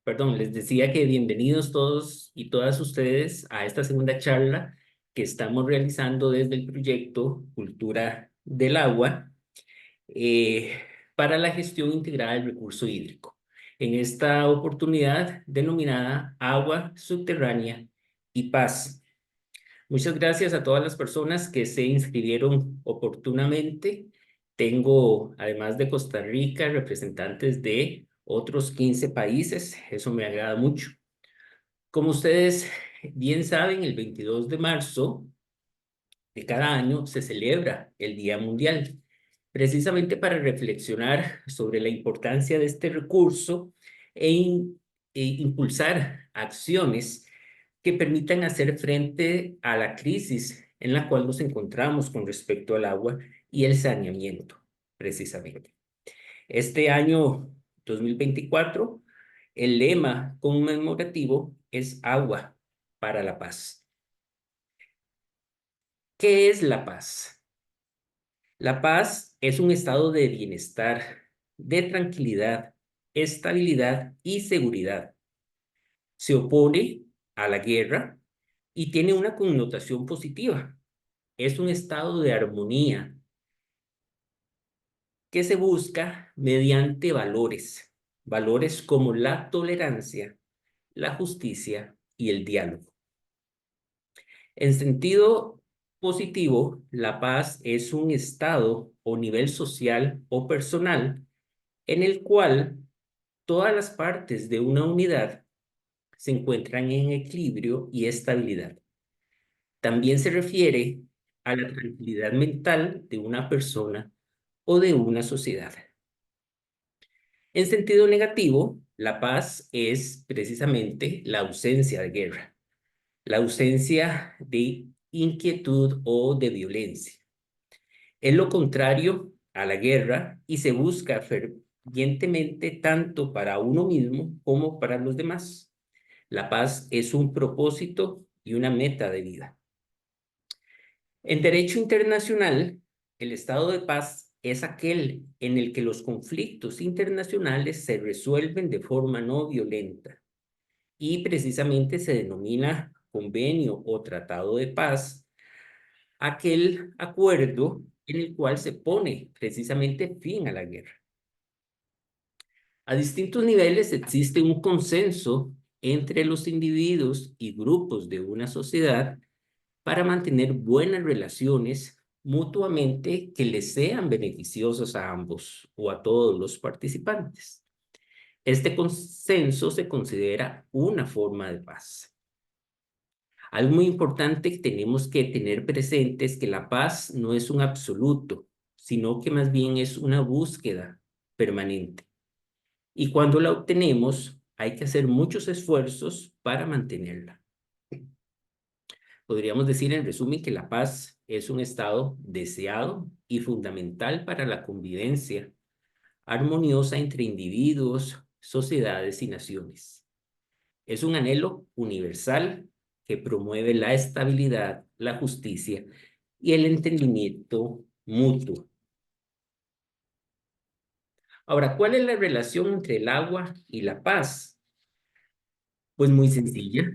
Perdón, les decía que bienvenidos todos y todas ustedes a esta segunda charla que estamos realizando desde el proyecto Cultura del Agua eh, para la gestión integrada del recurso hídrico. En esta oportunidad denominada Agua Subterránea y Paz. Muchas gracias a todas las personas que se inscribieron oportunamente. Tengo, además de Costa Rica, representantes de otros 15 países. Eso me agrada mucho. Como ustedes bien saben, el 22 de marzo de cada año se celebra el Día Mundial, precisamente para reflexionar sobre la importancia de este recurso e impulsar acciones que permitan hacer frente a la crisis en la cual nos encontramos con respecto al agua y el saneamiento, precisamente. Este año 2024, el lema conmemorativo es Agua para la Paz. ¿Qué es la paz? La paz es un estado de bienestar, de tranquilidad, estabilidad y seguridad. Se opone a la guerra y tiene una connotación positiva. Es un estado de armonía que se busca mediante valores, valores como la tolerancia, la justicia y el diálogo. En sentido positivo, la paz es un estado o nivel social o personal en el cual todas las partes de una unidad se encuentran en equilibrio y estabilidad. También se refiere a la tranquilidad mental de una persona o de una sociedad. En sentido negativo, la paz es precisamente la ausencia de guerra, la ausencia de inquietud o de violencia. Es lo contrario a la guerra y se busca fervientemente tanto para uno mismo como para los demás. La paz es un propósito y una meta de vida. En derecho internacional, el estado de paz es aquel en el que los conflictos internacionales se resuelven de forma no violenta y precisamente se denomina convenio o tratado de paz aquel acuerdo en el cual se pone precisamente fin a la guerra. A distintos niveles existe un consenso entre los individuos y grupos de una sociedad para mantener buenas relaciones mutuamente que les sean beneficiosas a ambos o a todos los participantes. Este consenso se considera una forma de paz. Algo muy importante que tenemos que tener presente es que la paz no es un absoluto, sino que más bien es una búsqueda permanente. Y cuando la obtenemos, hay que hacer muchos esfuerzos para mantenerla. Podríamos decir en resumen que la paz es un estado deseado y fundamental para la convivencia armoniosa entre individuos, sociedades y naciones. Es un anhelo universal que promueve la estabilidad, la justicia y el entendimiento mutuo. Ahora, ¿cuál es la relación entre el agua y la paz? Pues muy sencilla,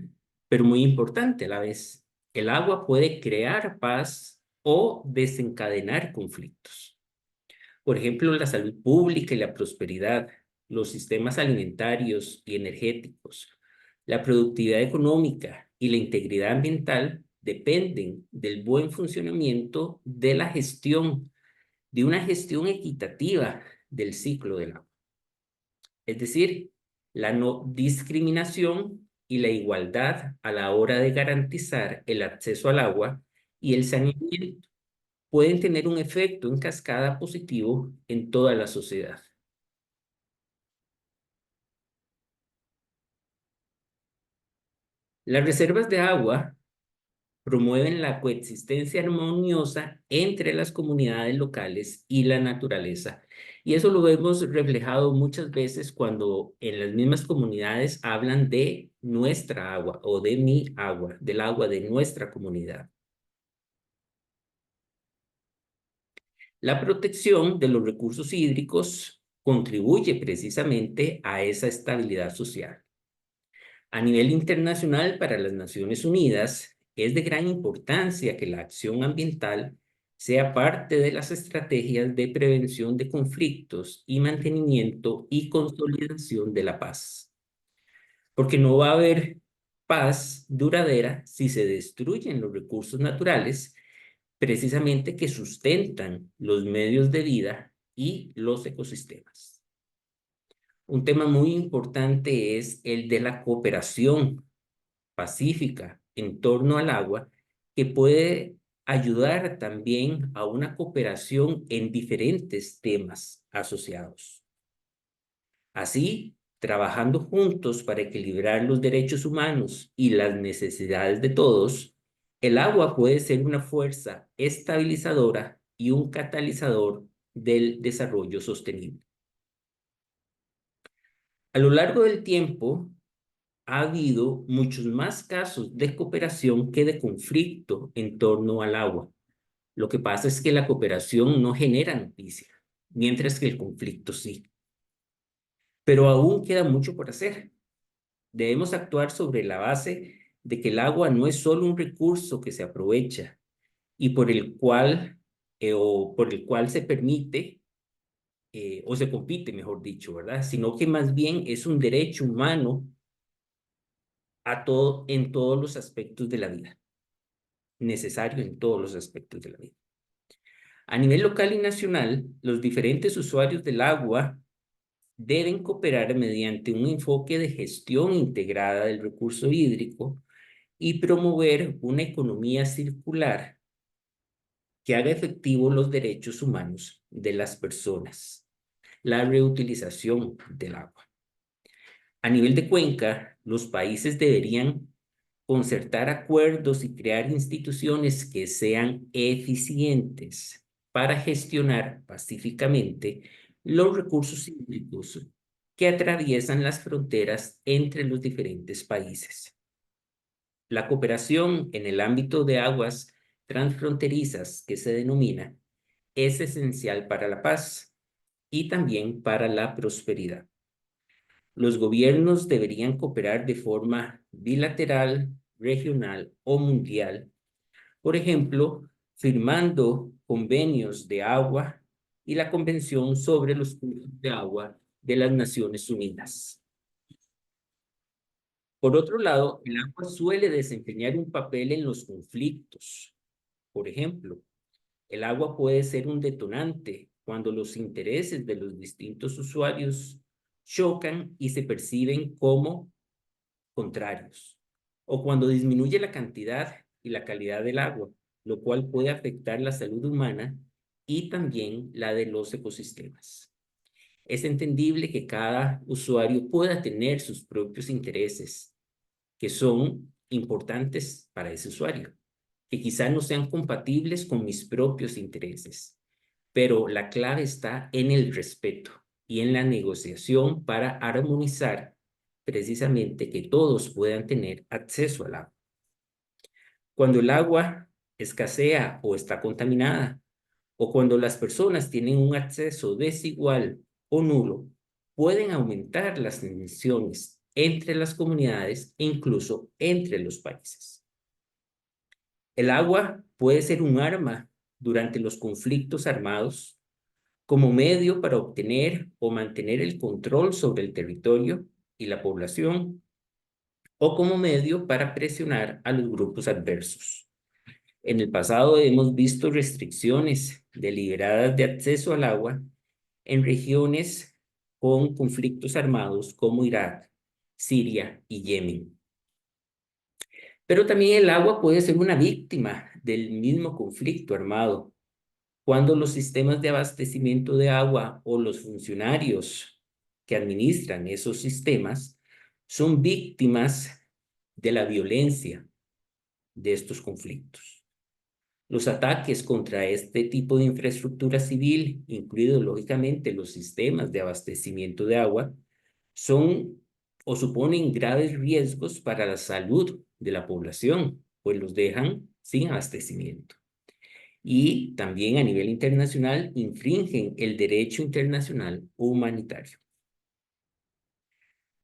pero muy importante a la vez. El agua puede crear paz o desencadenar conflictos. Por ejemplo, la salud pública y la prosperidad, los sistemas alimentarios y energéticos, la productividad económica y la integridad ambiental dependen del buen funcionamiento de la gestión, de una gestión equitativa del ciclo del agua. Es decir, la no discriminación y la igualdad a la hora de garantizar el acceso al agua y el saneamiento pueden tener un efecto en cascada positivo en toda la sociedad. Las reservas de agua promueven la coexistencia armoniosa entre las comunidades locales y la naturaleza. Y eso lo vemos reflejado muchas veces cuando en las mismas comunidades hablan de nuestra agua o de mi agua, del agua de nuestra comunidad. La protección de los recursos hídricos contribuye precisamente a esa estabilidad social. A nivel internacional, para las Naciones Unidas, es de gran importancia que la acción ambiental sea parte de las estrategias de prevención de conflictos y mantenimiento y consolidación de la paz. Porque no va a haber paz duradera si se destruyen los recursos naturales, precisamente que sustentan los medios de vida y los ecosistemas. Un tema muy importante es el de la cooperación pacífica en torno al agua, que puede ayudar también a una cooperación en diferentes temas asociados. Así, trabajando juntos para equilibrar los derechos humanos y las necesidades de todos, el agua puede ser una fuerza estabilizadora y un catalizador del desarrollo sostenible. A lo largo del tiempo, ha habido muchos más casos de cooperación que de conflicto en torno al agua. Lo que pasa es que la cooperación no genera noticia, mientras que el conflicto sí. Pero aún queda mucho por hacer. Debemos actuar sobre la base de que el agua no es solo un recurso que se aprovecha y por el cual, se permite o se compite, mejor dicho, ¿verdad? Sino que más bien es un derecho humano en todos los aspectos de la vida, necesario en todos los aspectos de la vida. A nivel local y nacional, los diferentes usuarios del agua deben cooperar mediante un enfoque de gestión integrada del recurso hídrico y promover una economía circular que haga efectivo los derechos humanos de las personas, la reutilización del agua. A nivel de cuenca, los países deberían concertar acuerdos y crear instituciones que sean eficientes para gestionar pacíficamente los recursos hídricos que atraviesan las fronteras entre los diferentes países. La cooperación en el ámbito de aguas transfronterizas, que se denomina, es esencial para la paz y también para la prosperidad. Los gobiernos deberían cooperar de forma bilateral, regional o mundial, por ejemplo, firmando convenios de agua y la Convención sobre los Cursos de Agua de las Naciones Unidas. Por otro lado, el agua suele desempeñar un papel en los conflictos. Por ejemplo, el agua puede ser un detonante cuando los intereses de los distintos usuarios chocan y se perciben como contrarios, o cuando disminuye la cantidad y la calidad del agua, lo cual puede afectar la salud humana y también la de los ecosistemas. Es entendible que cada usuario pueda tener sus propios intereses, que son importantes para ese usuario, que quizá no sean compatibles con mis propios intereses, pero la clave está en el respeto y en la negociación para armonizar precisamente que todos puedan tener acceso al agua. Cuando el agua escasea o está contaminada, o cuando las personas tienen un acceso desigual o nulo, pueden aumentar las tensiones entre las comunidades e incluso entre los países. El agua puede ser un arma durante los conflictos armados como medio para obtener o mantener el control sobre el territorio y la población, o como medio para presionar a los grupos adversos. En el pasado hemos visto restricciones deliberadas de acceso al agua en regiones con conflictos armados como Irak, Siria y Yemen. Pero también el agua puede ser una víctima del mismo conflicto armado, cuando los sistemas de abastecimiento de agua o los funcionarios que administran esos sistemas son víctimas de la violencia de estos conflictos. Los ataques contra este tipo de infraestructura civil, incluidos lógicamente los sistemas de abastecimiento de agua, son o suponen graves riesgos para la salud de la población, pues los dejan sin abastecimiento. Y también a nivel internacional infringen el derecho internacional humanitario.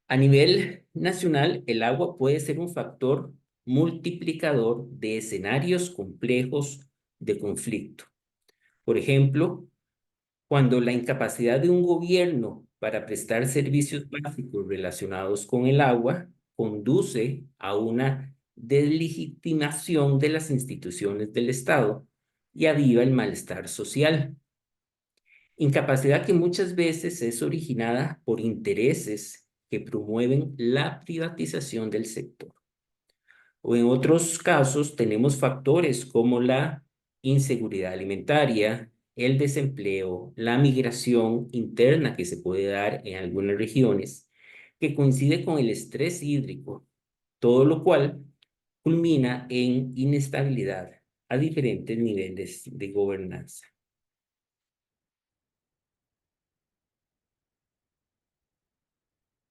A nivel nacional, el agua puede ser un factor multiplicador de escenarios complejos de conflicto. Por ejemplo, cuando la incapacidad de un gobierno para prestar servicios básicos relacionados con el agua conduce a una deslegitimación de las instituciones del Estado y aviva el malestar social. Incapacidad que muchas veces es originada por intereses que promueven la privatización del sector. O en otros casos tenemos factores como la inseguridad alimentaria, el desempleo, la migración interna que se puede dar en algunas regiones, que coincide con el estrés hídrico, todo lo cual culmina en inestabilidad a diferentes niveles de gobernanza.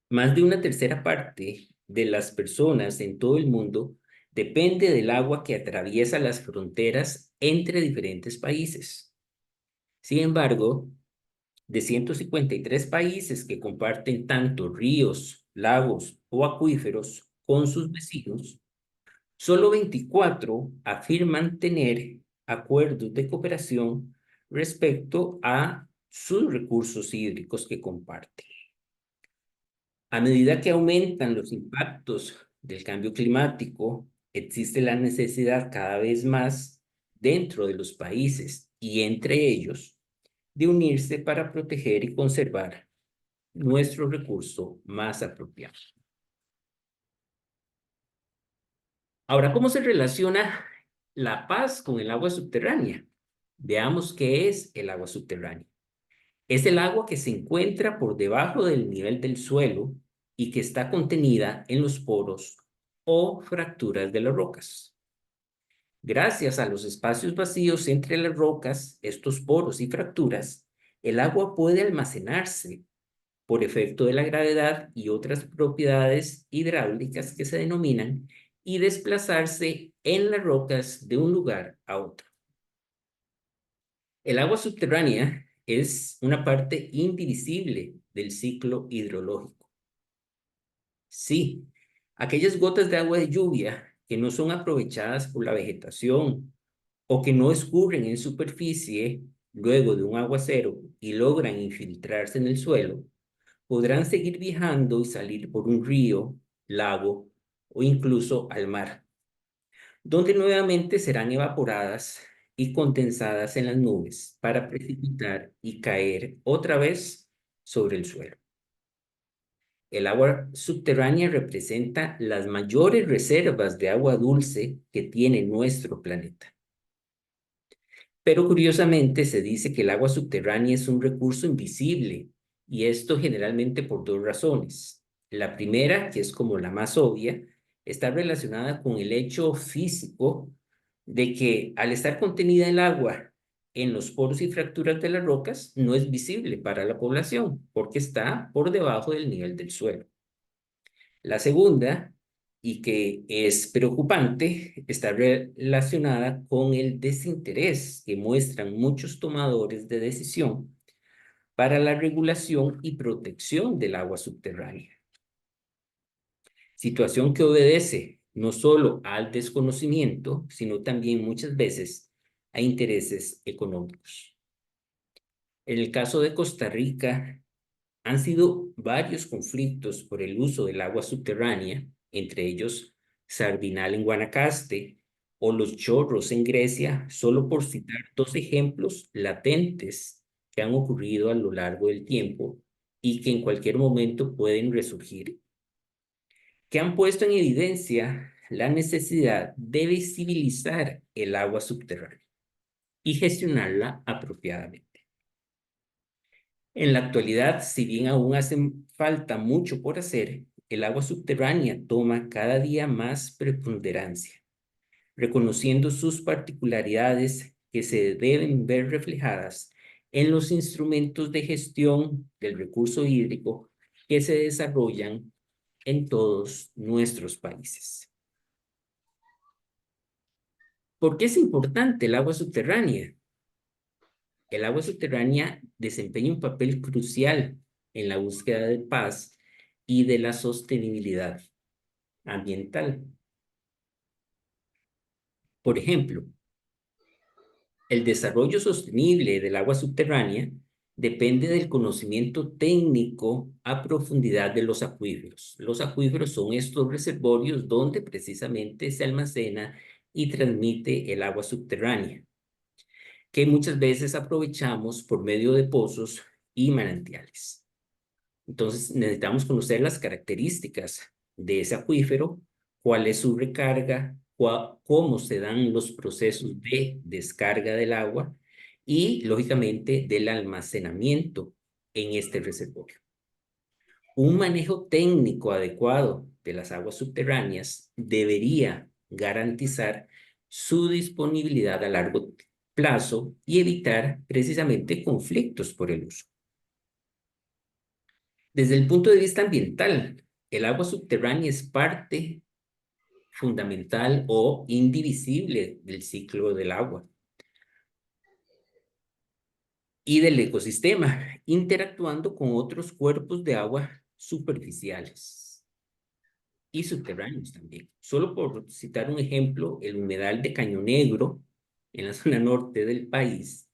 Más de una tercera parte de las personas en todo el mundo depende del agua que atraviesa las fronteras entre diferentes países. Sin embargo, de 153 países que comparten tanto ríos, lagos o acuíferos con sus vecinos, solo 24 afirman tener acuerdos de cooperación respecto a sus recursos hídricos que comparten. A medida que aumentan los impactos del cambio climático, existe la necesidad cada vez más dentro de los países y entre ellos de unirse para proteger y conservar nuestro recurso más apropiado. Ahora, ¿cómo se relaciona la paz con el agua subterránea? Veamos qué es el agua subterránea. Es el agua que se encuentra por debajo del nivel del suelo y que está contenida en los poros o fracturas de las rocas. Gracias a los espacios vacíos entre las rocas, estos poros y fracturas, el agua puede almacenarse por efecto de la gravedad y otras propiedades hidráulicas que se denominan y desplazarse en las rocas de un lugar a otro. El agua subterránea es una parte indivisible del ciclo hidrológico. Sí, aquellas gotas de agua de lluvia que no son aprovechadas por la vegetación o que no escurren en superficie luego de un aguacero y logran infiltrarse en el suelo, podrán seguir viajando y salir por un río, lago o incluso al mar, donde nuevamente serán evaporadas y condensadas en las nubes para precipitar y caer otra vez sobre el suelo. El agua subterránea representa las mayores reservas de agua dulce que tiene nuestro planeta. Pero curiosamente se dice que el agua subterránea es un recurso invisible, y esto generalmente por dos razones. La primera, que es como la más obvia, está relacionada con el hecho físico de que al estar contenida el agua en los poros y fracturas de las rocas, no es visible para la población porque está por debajo del nivel del suelo. La segunda, y que es preocupante, está relacionada con el desinterés que muestran muchos tomadores de decisión para la regulación y protección del agua subterránea. Situación que obedece no solo al desconocimiento, sino también muchas veces a intereses económicos. En el caso de Costa Rica, han sido varios conflictos por el uso del agua subterránea, entre ellos Sardinal en Guanacaste o Los Chorros en Grecia, solo por citar dos ejemplos latentes que han ocurrido a lo largo del tiempo y que en cualquier momento pueden resurgir, que han puesto en evidencia la necesidad de visibilizar el agua subterránea y gestionarla apropiadamente. En la actualidad, si bien aún hace falta mucho por hacer, el agua subterránea toma cada día más preponderancia, reconociendo sus particularidades que se deben ver reflejadas en los instrumentos de gestión del recurso hídrico que se desarrollan en todos nuestros países. ¿Por qué es importante el agua subterránea? El agua subterránea desempeña un papel crucial en la búsqueda de paz y de la sostenibilidad ambiental. Por ejemplo, el desarrollo sostenible del agua subterránea depende del conocimiento técnico a profundidad de los acuíferos. Los acuíferos son estos reservorios donde precisamente se almacena y transmite el agua subterránea, que muchas veces aprovechamos por medio de pozos y manantiales. Entonces necesitamos conocer las características de ese acuífero, cuál es su recarga, cómo se dan los procesos de descarga del agua y, lógicamente, del almacenamiento en este reservorio. Un manejo técnico adecuado de las aguas subterráneas debería garantizar su disponibilidad a largo plazo y evitar precisamente conflictos por el uso. Desde el punto de vista ambiental, el agua subterránea es parte fundamental o indivisible del ciclo del agua y del ecosistema, interactuando con otros cuerpos de agua superficiales y subterráneos también. Solo por citar un ejemplo, el humedal de Caño Negro, en la zona norte del país,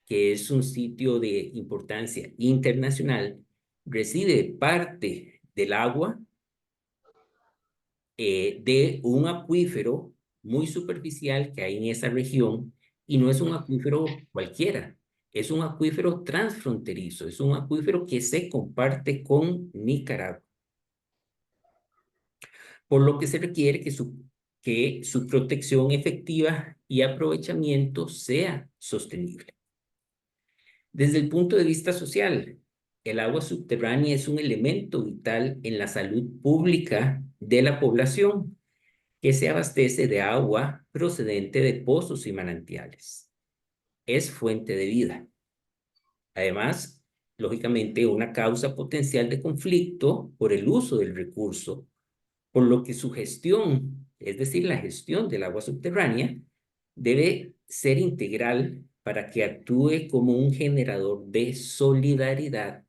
que es un sitio de importancia internacional, recibe parte del agua de un acuífero muy superficial que hay en esa región, y no es un acuífero cualquiera, es un acuífero transfronterizo, es un acuífero que se comparte con Nicaragua, por lo que se requiere que su protección efectiva y aprovechamiento sea sostenible. Desde el punto de vista social, el agua subterránea es un elemento vital en la salud pública de la población, que se abastece de agua procedente de pozos y manantiales. Es fuente de vida. Además, lógicamente, una causa potencial de conflicto por el uso del recurso, por lo que su gestión, es decir, la gestión del agua subterránea, debe ser integral para que actúe como un generador de solidaridad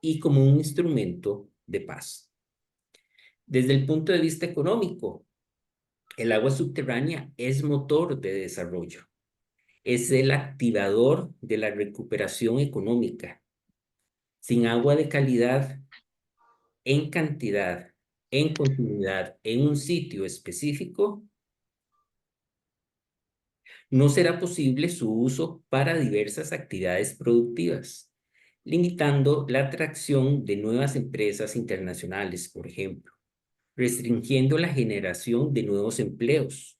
y como un instrumento de paz. Desde el punto de vista económico, el agua subterránea es motor de desarrollo, es el activador de la recuperación económica. Sin agua de calidad, en cantidad, en continuidad, en un sitio específico, no será posible su uso para diversas actividades productivas, limitando la atracción de nuevas empresas internacionales, por ejemplo, restringiendo la generación de nuevos empleos,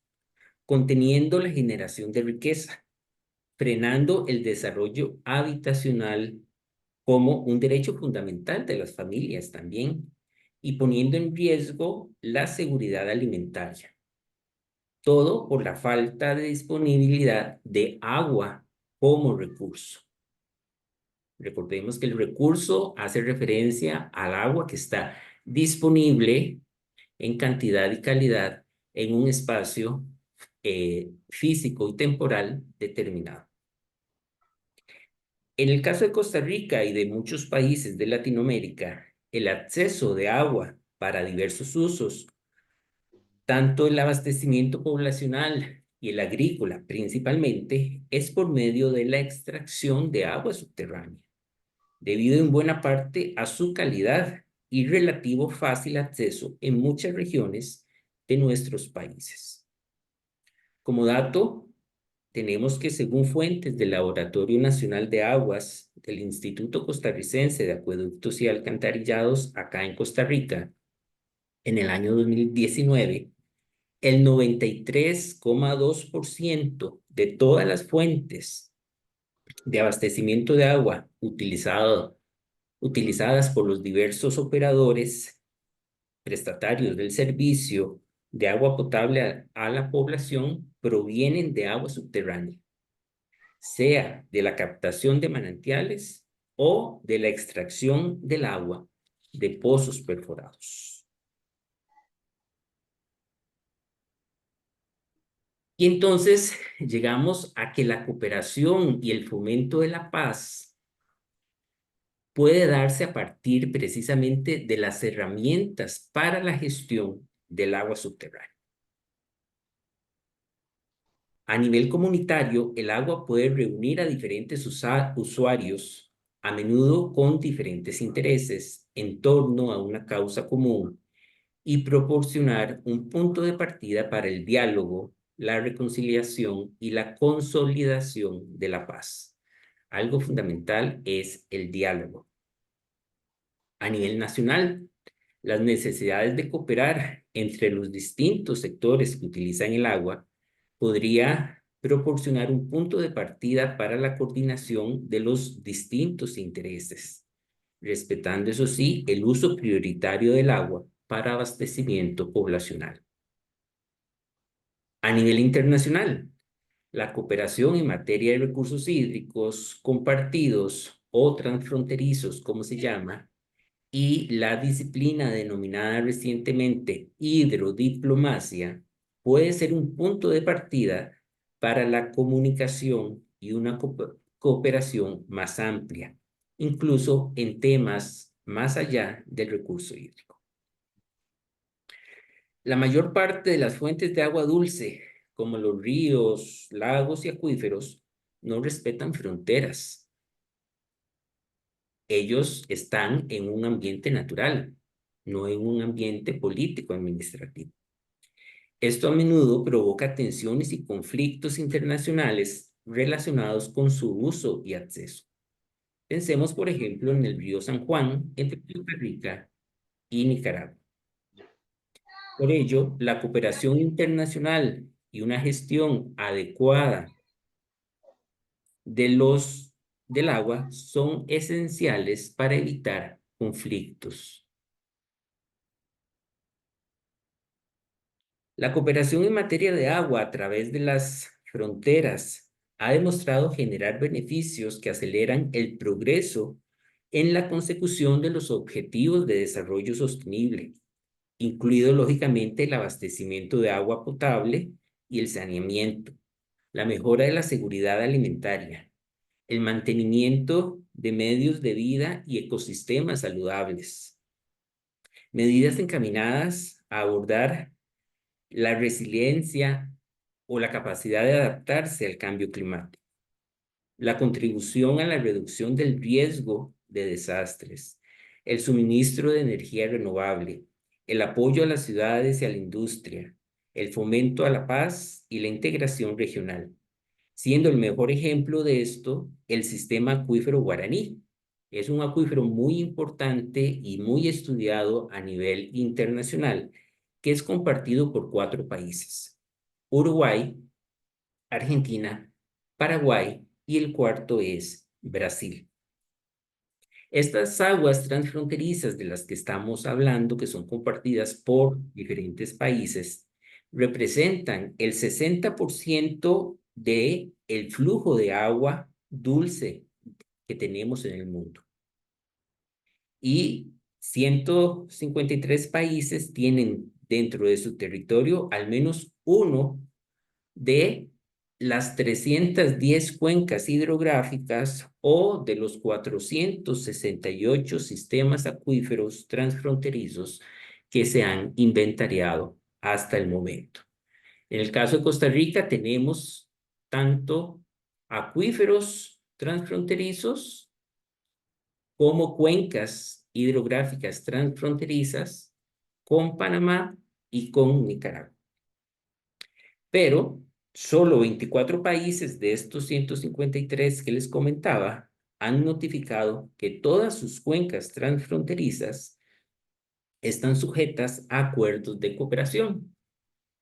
conteniendo la generación de riqueza, frenando el desarrollo habitacional como un derecho fundamental de las familias también, y poniendo en riesgo la seguridad alimentaria. Todo por la falta de disponibilidad de agua como recurso. Recordemos que el recurso hace referencia al agua que está disponible en cantidad y calidad en un espacio físico y temporal determinado. En el caso de Costa Rica y de muchos países de Latinoamérica, el acceso de agua para diversos usos, tanto el abastecimiento poblacional y el agrícola principalmente, es por medio de la extracción de agua subterránea, debido en buena parte a su calidad y relativo fácil acceso en muchas regiones de nuestros países. Como dato, tenemos que, según fuentes del Laboratorio Nacional de Aguas del Instituto Costarricense de Acueductos y Alcantarillados, acá en Costa Rica, en el año 2019, el 93,2% de todas las fuentes de abastecimiento de agua utilizadas por los diversos operadores prestatarios del servicio de agua potable a la población provienen de agua subterránea, sea de la captación de manantiales o de la extracción del agua de pozos perforados. Y entonces llegamos a que la cooperación y el fomento de la paz puede darse a partir precisamente de las herramientas para la gestión del agua subterránea. A nivel comunitario, el agua puede reunir a diferentes usuarios, a menudo con diferentes intereses, en torno a una causa común y proporcionar un punto de partida para el diálogo, la reconciliación y la consolidación de la paz. Algo fundamental es el diálogo. A nivel nacional, las necesidades de cooperar entre los distintos sectores que utilizan el agua podría proporcionar un punto de partida para la coordinación de los distintos intereses, respetando, eso sí, el uso prioritario del agua para abastecimiento poblacional. A nivel internacional, la cooperación en materia de recursos hídricos compartidos o transfronterizos, como se llama, y la disciplina denominada recientemente hidrodiplomacia puede ser un punto de partida para la comunicación y una cooperación más amplia, incluso en temas más allá del recurso hídrico. La mayor parte de las fuentes de agua dulce, como los ríos, lagos y acuíferos, no respetan fronteras. Ellos están en un ambiente natural, no en un ambiente político administrativo. Esto a menudo provoca tensiones y conflictos internacionales relacionados con su uso y acceso. Pensemos, por ejemplo, en el río San Juan entre Costa Rica y Nicaragua. Por ello, la cooperación internacional y una gestión adecuada del agua son esenciales para evitar conflictos. La cooperación en materia de agua a través de las fronteras ha demostrado generar beneficios que aceleran el progreso en la consecución de los objetivos de desarrollo sostenible, incluido lógicamente el abastecimiento de agua potable y el saneamiento, la mejora de la seguridad alimentaria, el mantenimiento de medios de vida y ecosistemas saludables, medidas encaminadas a abordar la resiliencia o la capacidad de adaptarse al cambio climático, la contribución a la reducción del riesgo de desastres, el suministro de energía renovable, el apoyo a las ciudades y a la industria, el fomento a la paz y la integración regional, siendo el mejor ejemplo de esto el sistema acuífero guaraní. Es un acuífero muy importante y muy estudiado a nivel internacional, que es compartido por 4 países: Uruguay, Argentina, Paraguay y el cuarto es Brasil. Estas aguas transfronterizas de las que estamos hablando, que son compartidas por diferentes países, representan el 60% del flujo de agua dulce que tenemos en el mundo. Y 153 países tienen dentro de su territorio al menos uno de las 310 cuencas hidrográficas o de los 468 sistemas acuíferos transfronterizos que se han inventariado hasta el momento. En el caso de Costa Rica tenemos tanto acuíferos transfronterizos como cuencas hidrográficas transfronterizas con Panamá y con Nicaragua. Pero solo 24 países de estos 153 que les comentaba han notificado que todas sus cuencas transfronterizas están sujetas a acuerdos de cooperación.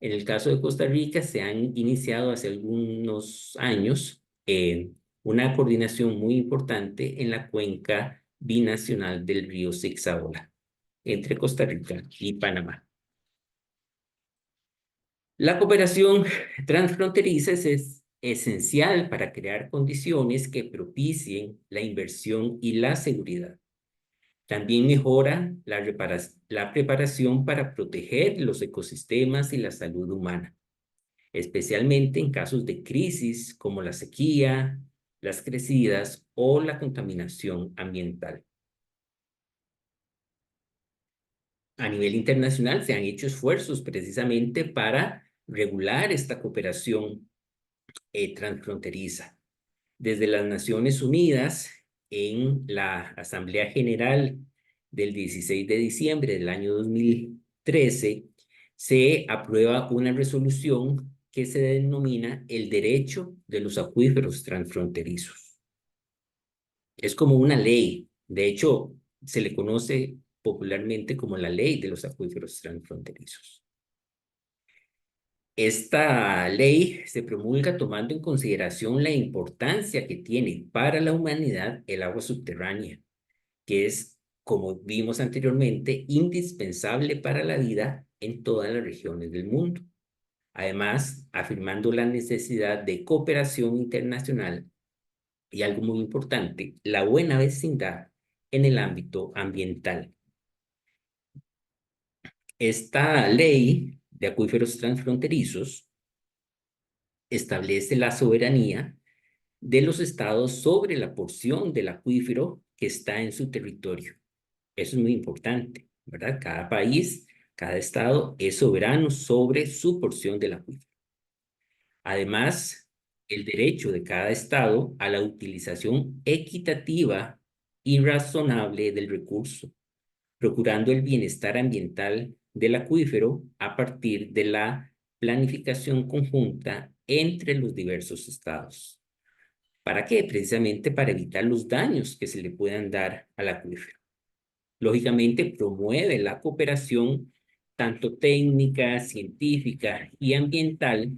En el caso de Costa Rica se han iniciado hace algunos años una coordinación muy importante en la cuenca binacional del río Zixaola, entre Costa Rica y Panamá. La cooperación transfronteriza es esencial para crear condiciones que propicien la inversión y la seguridad. También mejora la preparación para proteger los ecosistemas y la salud humana, especialmente en casos de crisis como la sequía, las crecidas o la contaminación ambiental. A nivel internacional se han hecho esfuerzos precisamente para regular esta cooperación transfronteriza. Desde las Naciones Unidas, en la Asamblea General del 16 de diciembre del año 2013, se aprueba una resolución que se denomina el derecho de los acuíferos transfronterizos. Es como una ley. De hecho, se le conoce popularmente como la ley de los acuíferos transfronterizos. Esta ley se promulga tomando en consideración la importancia que tiene para la humanidad el agua subterránea, que es, como vimos anteriormente, indispensable para la vida en todas las regiones del mundo. Además, afirmando la necesidad de cooperación internacional y algo muy importante, la buena vecindad en el ámbito ambiental. Esta ley de acuíferos transfronterizos establece la soberanía de los estados sobre la porción del acuífero que está en su territorio. Eso es muy importante, ¿verdad? Cada país, cada estado es soberano sobre su porción del acuífero. Además, el derecho de cada estado a la utilización equitativa y razonable del recurso, procurando el bienestar ambiental del acuífero a partir de la planificación conjunta entre los diversos estados. ¿Para qué? Precisamente para evitar los daños que se le puedan dar al acuífero. Lógicamente, promueve la cooperación tanto técnica, científica y ambiental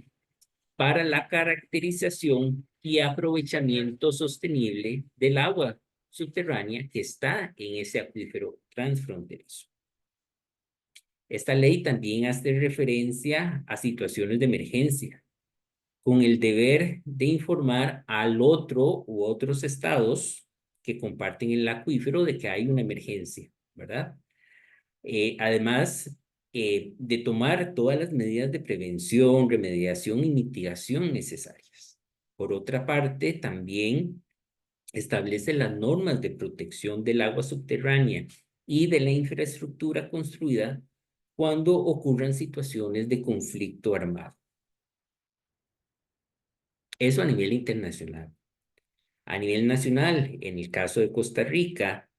para la caracterización y aprovechamiento sostenible del agua subterránea que está en ese acuífero transfronterizo. Esta ley también hace referencia a situaciones de emergencia, con el deber de informar al otro u otros estados que comparten el acuífero de que hay una emergencia, ¿verdad? Además, de tomar todas las medidas de prevención, remediación y mitigación necesarias. Por otra parte, también establece las normas de protección del agua subterránea y de la infraestructura construida cuando ocurran situaciones de conflicto armado. Eso a nivel internacional. A nivel nacional, en el caso de Costa Rica,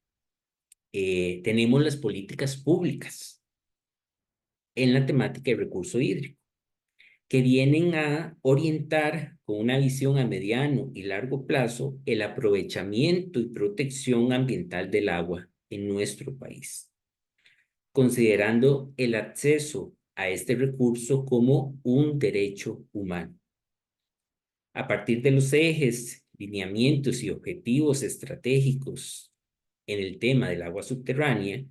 tenemos las políticas públicas en la temática de recurso hídrico, que vienen a orientar con una visión a mediano y largo plazo el aprovechamiento y protección ambiental del agua en nuestro país, considerando el acceso a este recurso como un derecho humano. A partir de los ejes, lineamientos y objetivos estratégicos en el tema del agua subterránea,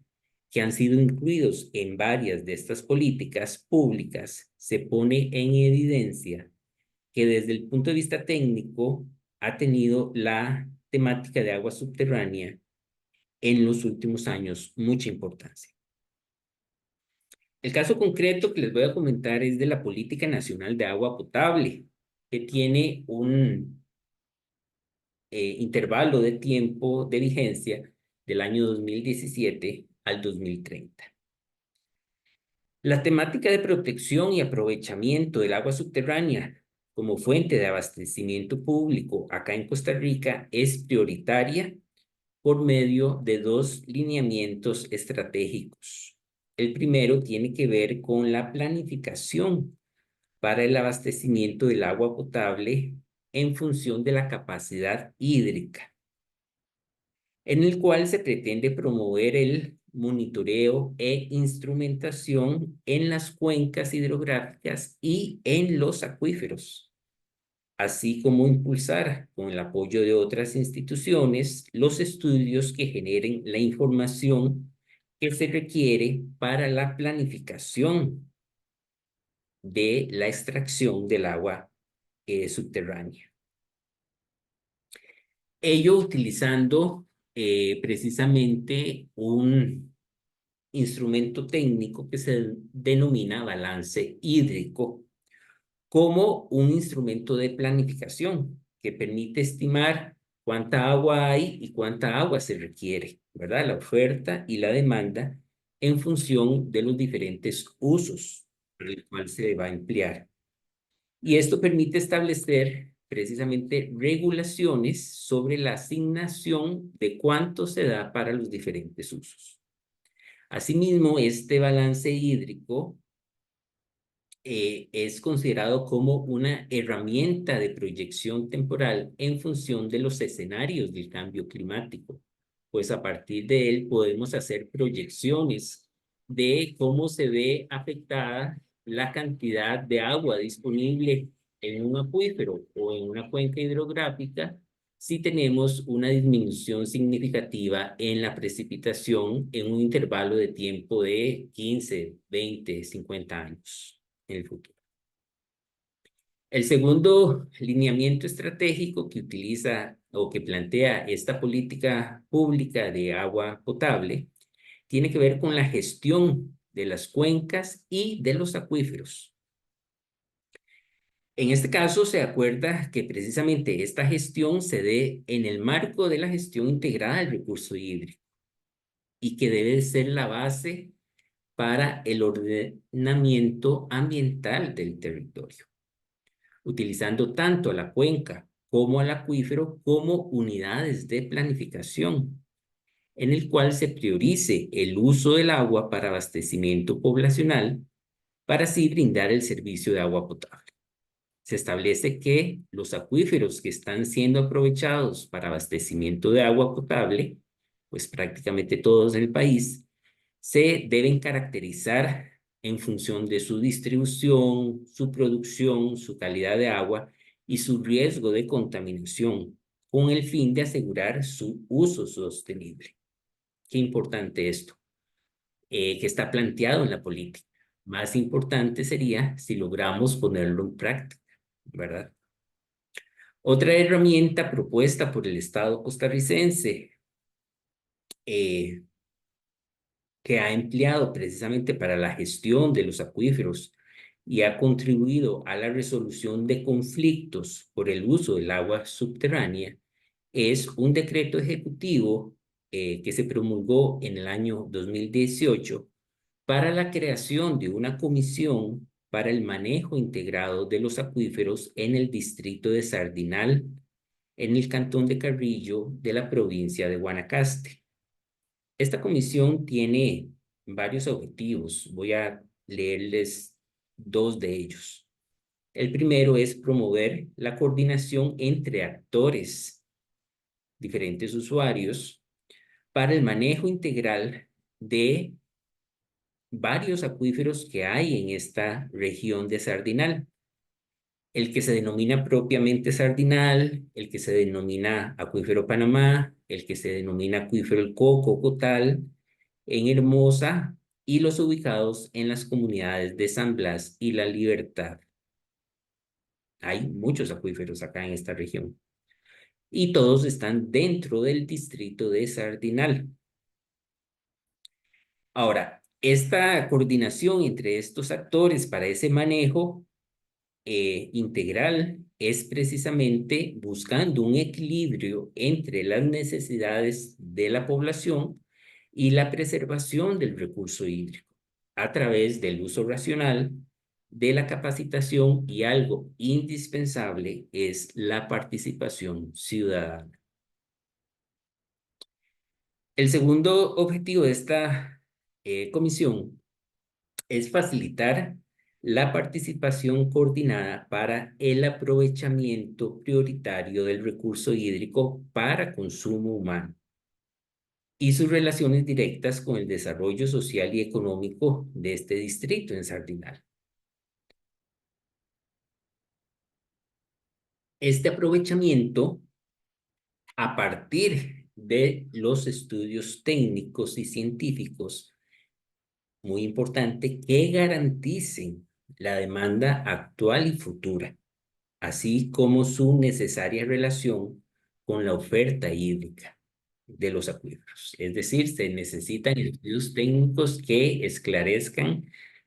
que han sido incluidos en varias de estas políticas públicas, se pone en evidencia que desde el punto de vista técnico ha tenido la temática de agua subterránea en los últimos años mucha importancia. El caso concreto que les voy a comentar es de la Política Nacional de Agua Potable, que tiene un intervalo de tiempo de vigencia del año 2017 al 2030. La temática de protección y aprovechamiento del agua subterránea como fuente de abastecimiento público acá en Costa Rica es prioritaria por medio de dos lineamientos estratégicos. El primero tiene que ver con la planificación para el abastecimiento del agua potable en función de la capacidad hídrica, en el cual se pretende promover el monitoreo e instrumentación en las cuencas hidrográficas y en los acuíferos, así como impulsar, con el apoyo de otras instituciones, los estudios que generen la información que se requiere para la planificación de la extracción del agua subterránea. Ello utilizando precisamente un instrumento técnico que se denomina balance hídrico como un instrumento de planificación que permite estimar cuánta agua hay y cuánta agua se requiere, ¿verdad? La oferta y la demanda en función de los diferentes usos para el cual se va a emplear. Y esto permite establecer precisamente regulaciones sobre la asignación de cuánto se da para los diferentes usos. Asimismo, este balance hídrico es considerado como una herramienta de proyección temporal en función de los escenarios del cambio climático, pues a partir de él podemos hacer proyecciones de cómo se ve afectada la cantidad de agua disponible en un acuífero o en una cuenca hidrográfica si tenemos una disminución significativa en la precipitación en un intervalo de tiempo de 15, 20, 50 años en el futuro. El segundo lineamiento estratégico que utiliza o que plantea esta política pública de agua potable tiene que ver con la gestión de las cuencas y de los acuíferos. En este caso se acuerda que precisamente esta gestión se dé en el marco de la gestión integrada del recurso hídrico y que debe ser la base para el ordenamiento ambiental del territorio, utilizando tanto a la cuenca como al acuífero como unidades de planificación, en el cual se priorice el uso del agua para abastecimiento poblacional para así brindar el servicio de agua potable. Se establece que los acuíferos que están siendo aprovechados para abastecimiento de agua potable, pues prácticamente todos en el país, se deben caracterizar en función de su distribución, su producción, su calidad de agua y su riesgo de contaminación, con el fin de asegurar su uso sostenible. Qué importante esto, que está planteado en la política. Más importante sería si logramos ponerlo en práctica, ¿verdad? Otra herramienta propuesta por el Estado costarricense que ha empleado precisamente para la gestión de los acuíferos y ha contribuido a la resolución de conflictos por el uso del agua subterránea, es un decreto ejecutivo que se promulgó en el año 2018 para la creación de una comisión para el manejo integrado de los acuíferos en el distrito de Sardinal, en el cantón de Carrillo de la provincia de Guanacaste. Esta comisión tiene varios objetivos. Voy a leerles dos de ellos. El primero es promover la coordinación entre actores, diferentes usuarios, para el manejo integral de varios acuíferos que hay en esta región de Sardinal. El que se denomina propiamente Sardinal, el que se denomina Acuífero Panamá, el que se denomina Acuífero El Coco, Cotal, en Hermosa, y los ubicados en las comunidades de San Blas y La Libertad. Hay muchos acuíferos acá en esta región. Y todos están dentro del distrito de Sardinal. Ahora, esta coordinación entre estos actores para ese manejo integral es precisamente buscando un equilibrio entre las necesidades de la población y la preservación del recurso hídrico a través del uso racional, de la capacitación y algo indispensable es la participación ciudadana. El segundo objetivo de esta comisión es facilitar la participación coordinada para el aprovechamiento prioritario del recurso hídrico para consumo humano y sus relaciones directas con el desarrollo social y económico de este distrito en Sardinal. Este aprovechamiento, a partir de los estudios técnicos y científicos, muy importante, que garanticen la demanda actual y futura, así como su necesaria relación con la oferta hídrica de los acuíferos. Es decir, se necesitan estudios técnicos que esclarezcan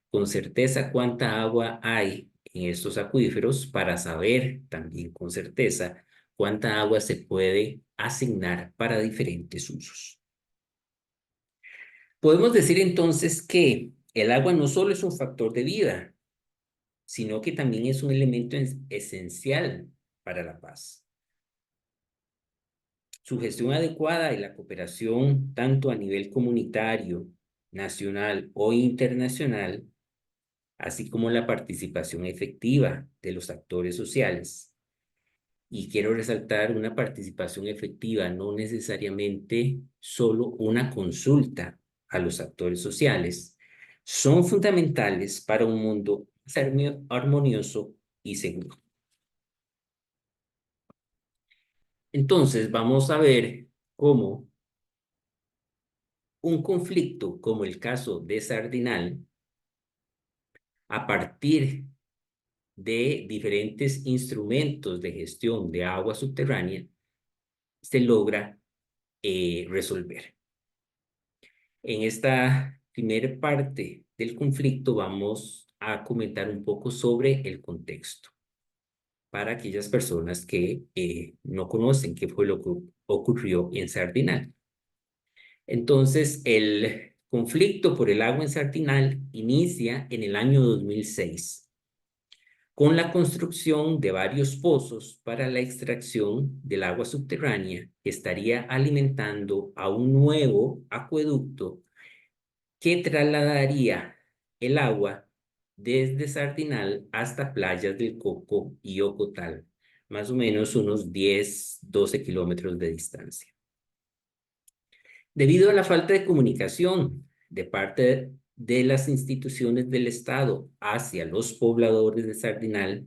con certeza cuánta agua hay en estos acuíferos para saber también con certeza cuánta agua se puede asignar para diferentes usos. Podemos decir entonces que el agua no solo es un factor de vida, sino que también es un elemento esencial para la paz. Su gestión adecuada y la cooperación tanto a nivel comunitario, nacional o internacional, así como la participación efectiva de los actores sociales. Y quiero resaltar una participación efectiva, no necesariamente solo una consulta a los actores sociales, son fundamentales para un mundo armonioso y seguro. Entonces, vamos a ver cómo un conflicto como el caso de Sardinal, a partir de diferentes instrumentos de gestión de agua subterránea, se logra resolver. En esta primera parte del conflicto vamos a comentar un poco sobre el contexto para aquellas personas que no conocen qué fue lo que ocurrió en Sardinal. Entonces, el conflicto por el agua en Sardinal inicia en el año 2006 con la construcción de varios pozos para la extracción del agua subterránea que estaría alimentando a un nuevo acueducto que trasladaría el agua desde Sardinal hasta Playas del Coco y Ocotal, más o menos unos 10, 12 kilómetros de distancia. Debido a la falta de comunicación de parte de las instituciones del Estado hacia los pobladores de Sardinal,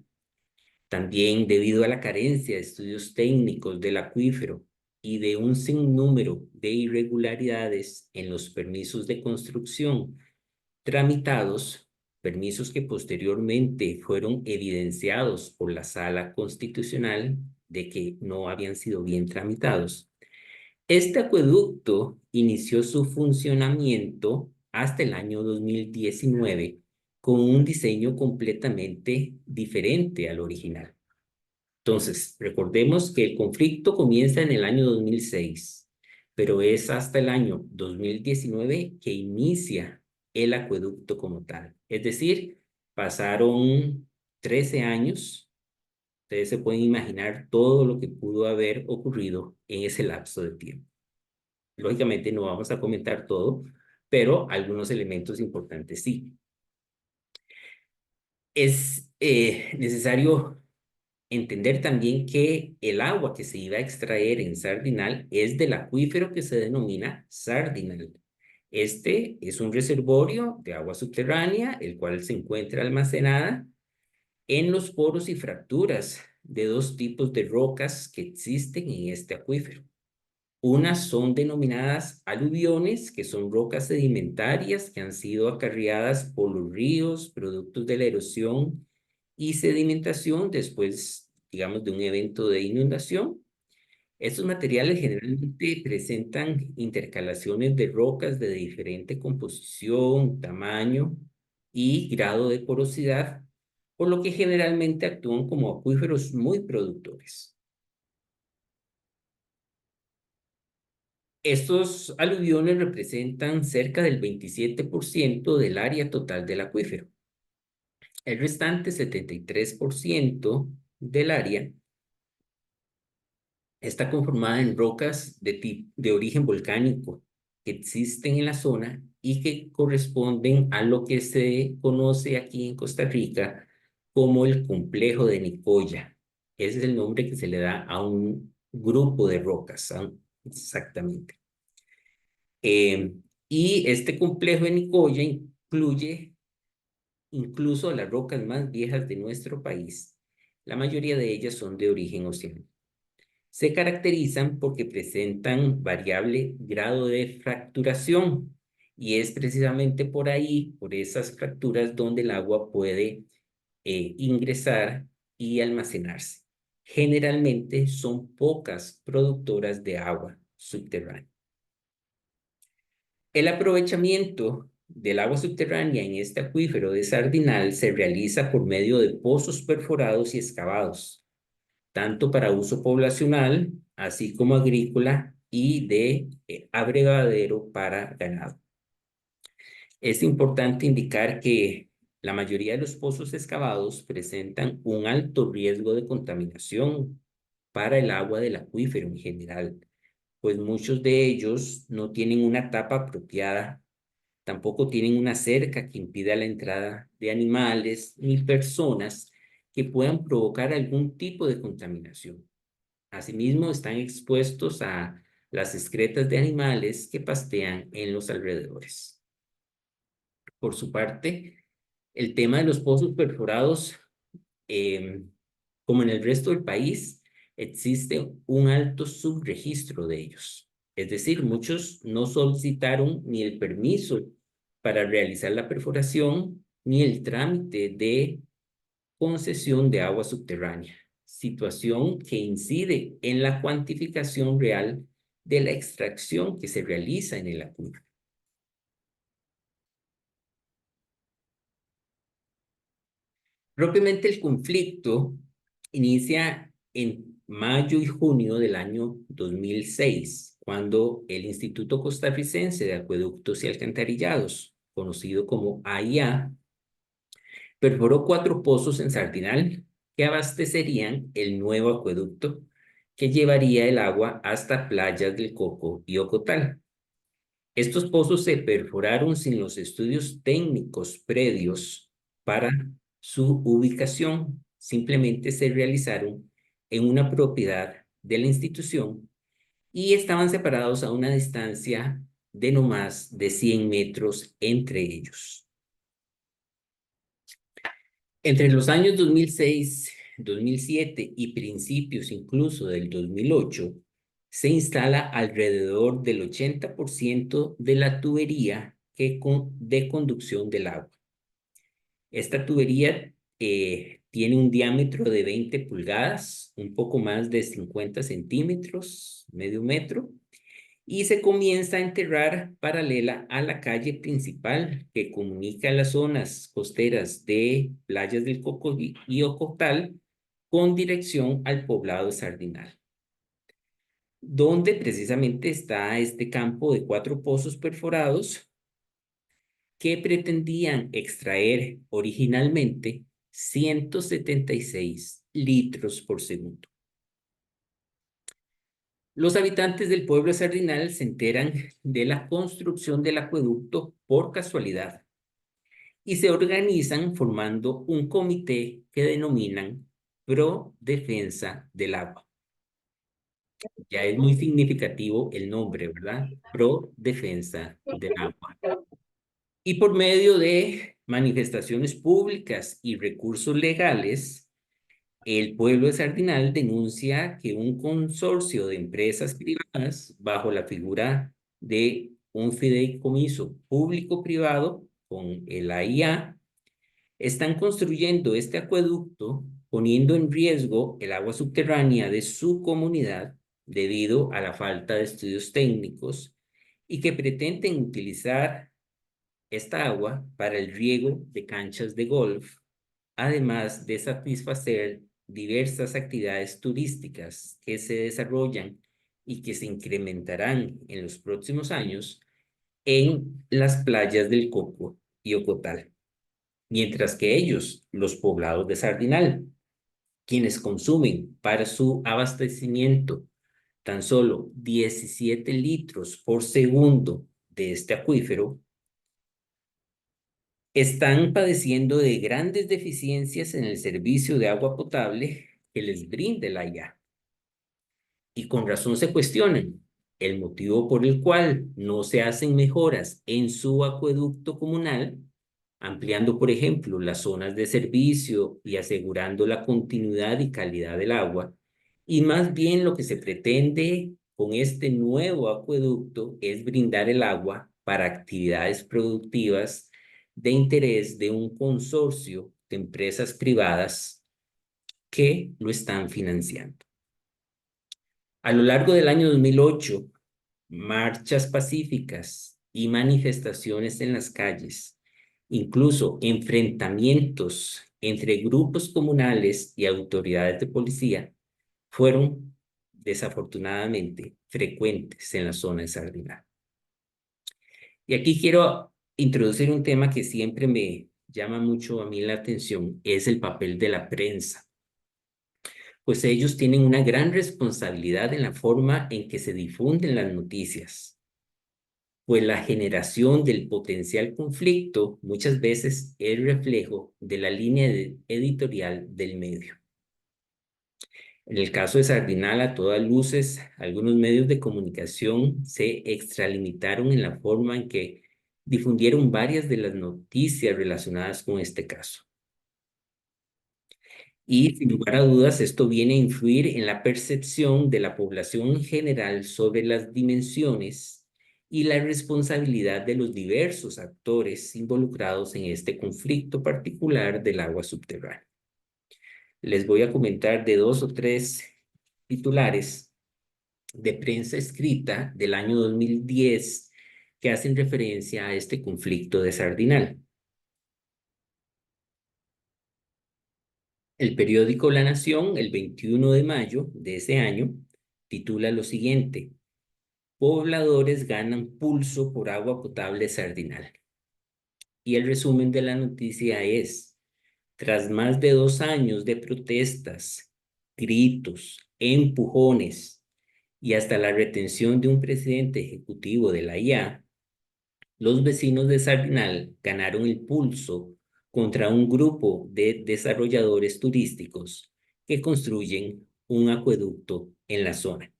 también debido a la carencia de estudios técnicos del acuífero y de un sinnúmero de irregularidades en los permisos de construcción tramitados, permisos que posteriormente fueron evidenciados por la Sala Constitucional de que no habían sido bien tramitados. Este acueducto inició su funcionamiento hasta el año 2019 con un diseño completamente diferente al original. Entonces, recordemos que el conflicto comienza en el año 2006, pero es hasta el año 2019 que inicia el acueducto como tal. Es decir, pasaron 13 años. Ustedes se pueden imaginar todo lo que pudo haber ocurrido en ese lapso de tiempo. Lógicamente no vamos a comentar todo, pero algunos elementos importantes sí. Es necesario entender también que el agua que se iba a extraer en Sardinal es del acuífero que se denomina Sardinal. Este es un reservorio de agua subterránea, el cual se encuentra almacenada en los poros y fracturas de dos tipos de rocas que existen en este acuífero. Unas son denominadas aluviones, que son rocas sedimentarias que han sido acarreadas por los ríos, productos de la erosión y sedimentación después, digamos, de un evento de inundación. Estos materiales generalmente presentan intercalaciones de rocas de diferente composición, tamaño y grado de porosidad, por lo que generalmente actúan como acuíferos muy productores. Estos aluviones representan cerca del 27% del área total del acuífero. El restante 73% del área está conformada en rocas de origen volcánico que existen en la zona y que corresponden a lo que se conoce aquí en Costa Rica como el complejo de Nicoya. Ese es el nombre que se le da a un grupo de rocas, exactamente. Y este complejo de Nicoya incluye incluso las rocas más viejas de nuestro país. La mayoría de ellas son de origen oceánico. Se caracterizan porque presentan variable grado de fracturación y es precisamente por ahí, por esas fracturas, donde el agua puede ingresar y almacenarse. Generalmente son pocas productoras de agua subterránea. El aprovechamiento del agua subterránea en este acuífero de Sardinal se realiza por medio de pozos perforados y excavados, tanto para uso poblacional, así como agrícola y de abrevadero para ganado. Es importante indicar que la mayoría de los pozos excavados presentan un alto riesgo de contaminación para el agua del acuífero en general, pues muchos de ellos no tienen una tapa apropiada, tampoco tienen una cerca que impida la entrada de animales ni personas que puedan provocar algún tipo de contaminación. Asimismo, están expuestos a las excretas de animales que pastean en los alrededores. Por su parte, el tema de los pozos perforados, como en el resto del país, existe un alto subregistro de ellos. Es decir, muchos no solicitaron ni el permiso para realizar la perforación ni el trámite de concesión de agua subterránea, situación que incide en la cuantificación real de la extracción que se realiza en el acuífero. Propiamente el conflicto inicia en mayo y junio del año 2006, cuando el Instituto Costarricense de Acueductos y Alcantarillados, conocido como AIA, perforó 4 pozos en Sardinal que abastecerían el nuevo acueducto que llevaría el agua hasta Playas del Coco y Ocotal. Estos pozos se perforaron sin los estudios técnicos previos para su ubicación. Simplemente se realizaron en una propiedad de la institución y estaban separados a una distancia de no más de 100 metros entre ellos. Entre los años 2006, 2007 y principios incluso del 2008, se instala alrededor del 80% de la tubería de conducción del agua. Esta tubería tiene un diámetro de 20 pulgadas, un poco más de 50 centímetros, medio metro, y se comienza a enterrar paralela a la calle principal que comunica las zonas costeras de Playas del Coco y Ocotal con dirección al poblado de Sardinal, donde precisamente está este campo de 4 pozos perforados que pretendían extraer originalmente 176 litros por segundo. Los habitantes del pueblo de Sardinal se enteran de la construcción del acueducto por casualidad y se organizan formando un comité que denominan Pro Defensa del Agua. Ya es muy significativo el nombre, ¿verdad? Pro Defensa del Agua. Y por medio de manifestaciones públicas y recursos legales, el pueblo de Sardinal denuncia que un consorcio de empresas privadas, bajo la figura de un fideicomiso público-privado con el AIA, están construyendo este acueducto poniendo en riesgo el agua subterránea de su comunidad debido a la falta de estudios técnicos y que pretenden utilizar esta agua para el riego de canchas de golf, además de satisfacer diversas actividades turísticas que se desarrollan y que se incrementarán en los próximos años en las playas del Coco y Ocotal. Mientras que ellos, los poblados de Sardinal, quienes consumen para su abastecimiento tan solo 17 litros por segundo de este acuífero, están padeciendo de grandes deficiencias en el servicio de agua potable que les brinda el AIA. Y con razón se cuestionan el motivo por el cual no se hacen mejoras en su acueducto comunal, ampliando, por ejemplo, las zonas de servicio y asegurando la continuidad y calidad del agua. Y más bien lo que se pretende con este nuevo acueducto es brindar el agua para actividades productivas de interés de un consorcio de empresas privadas que lo están financiando. A lo largo del año 2008, marchas pacíficas y manifestaciones en las calles, incluso enfrentamientos entre grupos comunales y autoridades de policía, fueron desafortunadamente frecuentes en la zona de Sardinal. Y aquí quiero introducir un tema que siempre me llama mucho a mí la atención, es el papel de la prensa. Pues ellos tienen una gran responsabilidad en la forma en que se difunden las noticias, pues la generación del potencial conflicto muchas veces es reflejo de la línea editorial del medio. En el caso de Sardinal, a todas luces, algunos medios de comunicación se extralimitaron en la forma en que difundieron varias de las noticias relacionadas con este caso. Y sin lugar a dudas, esto viene a influir en la percepción de la población en general sobre las dimensiones y la responsabilidad de los diversos actores involucrados en este conflicto particular del agua subterránea. Les voy a comentar de 2 o 3 titulares de prensa escrita del año 2010 que hacen referencia a este conflicto de Sardinal. El periódico La Nación, el 21 de mayo de ese año, titula lo siguiente: pobladores ganan pulso por agua potable Sardinal. Y el resumen de la noticia es: tras más de 2 años de protestas, gritos, empujones y hasta la retención de un presidente ejecutivo de la IA, los vecinos de Sardinal ganaron el pulso contra un grupo de desarrolladores turísticos que construyen un acueducto en la zona.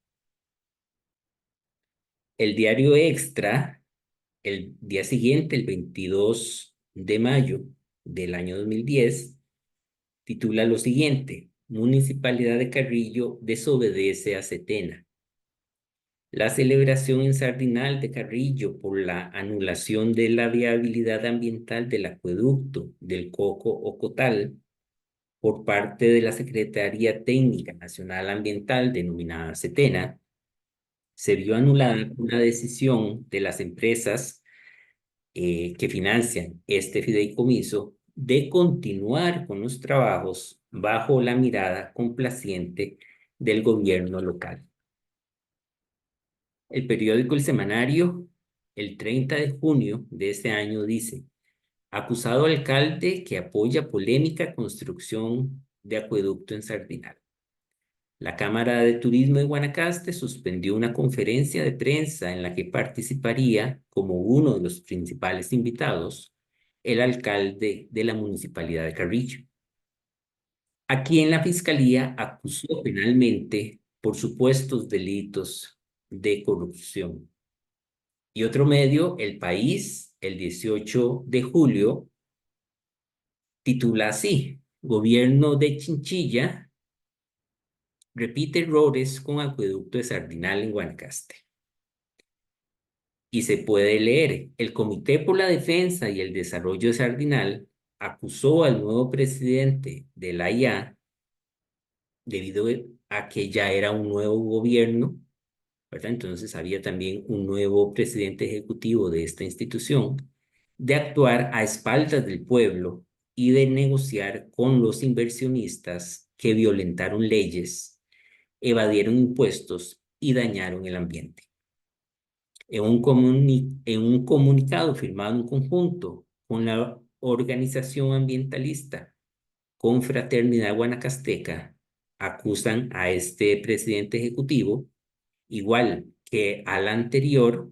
El diario Extra, el día siguiente, el 22 de mayo del año 2010, titula lo siguiente: Municipalidad de Carrillo desobedece a Setena. La celebración en Sardinal de Carrillo por la anulación de la viabilidad ambiental del acueducto del Coco-Ocotal por parte de la Secretaría Técnica Nacional Ambiental, denominada Setena, se vio anulada por una decisión de las empresas que financian este fideicomiso de continuar con los trabajos bajo la mirada complaciente del gobierno local. El periódico El Semanario, el 30 de junio de este año, dice: acusado alcalde que apoya polémica construcción de acueducto en Sardinal. La Cámara de Turismo de Guanacaste suspendió una conferencia de prensa en la que participaría como uno de los principales invitados el alcalde de la Municipalidad de Carrillo, a quien la Fiscalía acusó penalmente por supuestos delitos de corrupción. Y otro medio, El País, el 18 de julio, titula así: Gobierno de Chinchilla repite errores con acueducto de Sardinal en Guanacaste. Y se puede leer: el Comité por la Defensa y el Desarrollo de Sardinal acusó al nuevo presidente de la IA, debido a que ya era un nuevo gobierno, ¿verdad? Entonces había también un nuevo presidente ejecutivo de esta institución, de actuar a espaldas del pueblo y de negociar con los inversionistas que violentaron leyes, evadieron impuestos y dañaron el ambiente. En un comunicado firmado en conjunto con la organización ambientalista Confraternidad Guanacasteca, acusan a este presidente ejecutivo, igual que al anterior,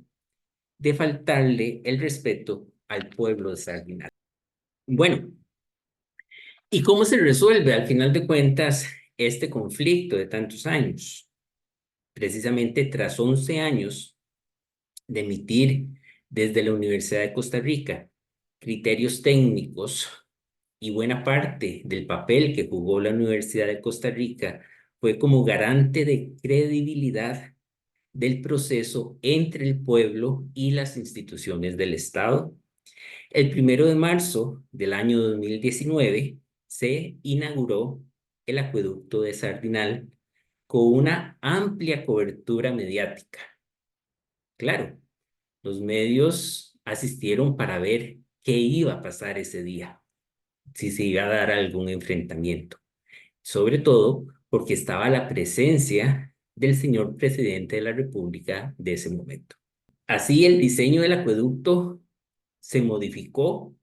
de faltarle el respeto al pueblo de Sardinal. Bueno, ¿y cómo se resuelve al final de cuentas este conflicto de tantos años? Precisamente tras 11 años de emitir desde la Universidad de Costa Rica criterios técnicos, y buena parte del papel que jugó la Universidad de Costa Rica fue como garante de credibilidad del proceso entre el pueblo y las instituciones del Estado. El 1 de marzo del año 2019 se inauguró el acueducto de Sardinal con una amplia cobertura mediática. Claro, los medios asistieron para ver qué iba a pasar ese día, si se iba a dar algún enfrentamiento, sobre todo porque estaba la presencia del señor presidente de la República de ese momento. Así, el diseño del acueducto se modificó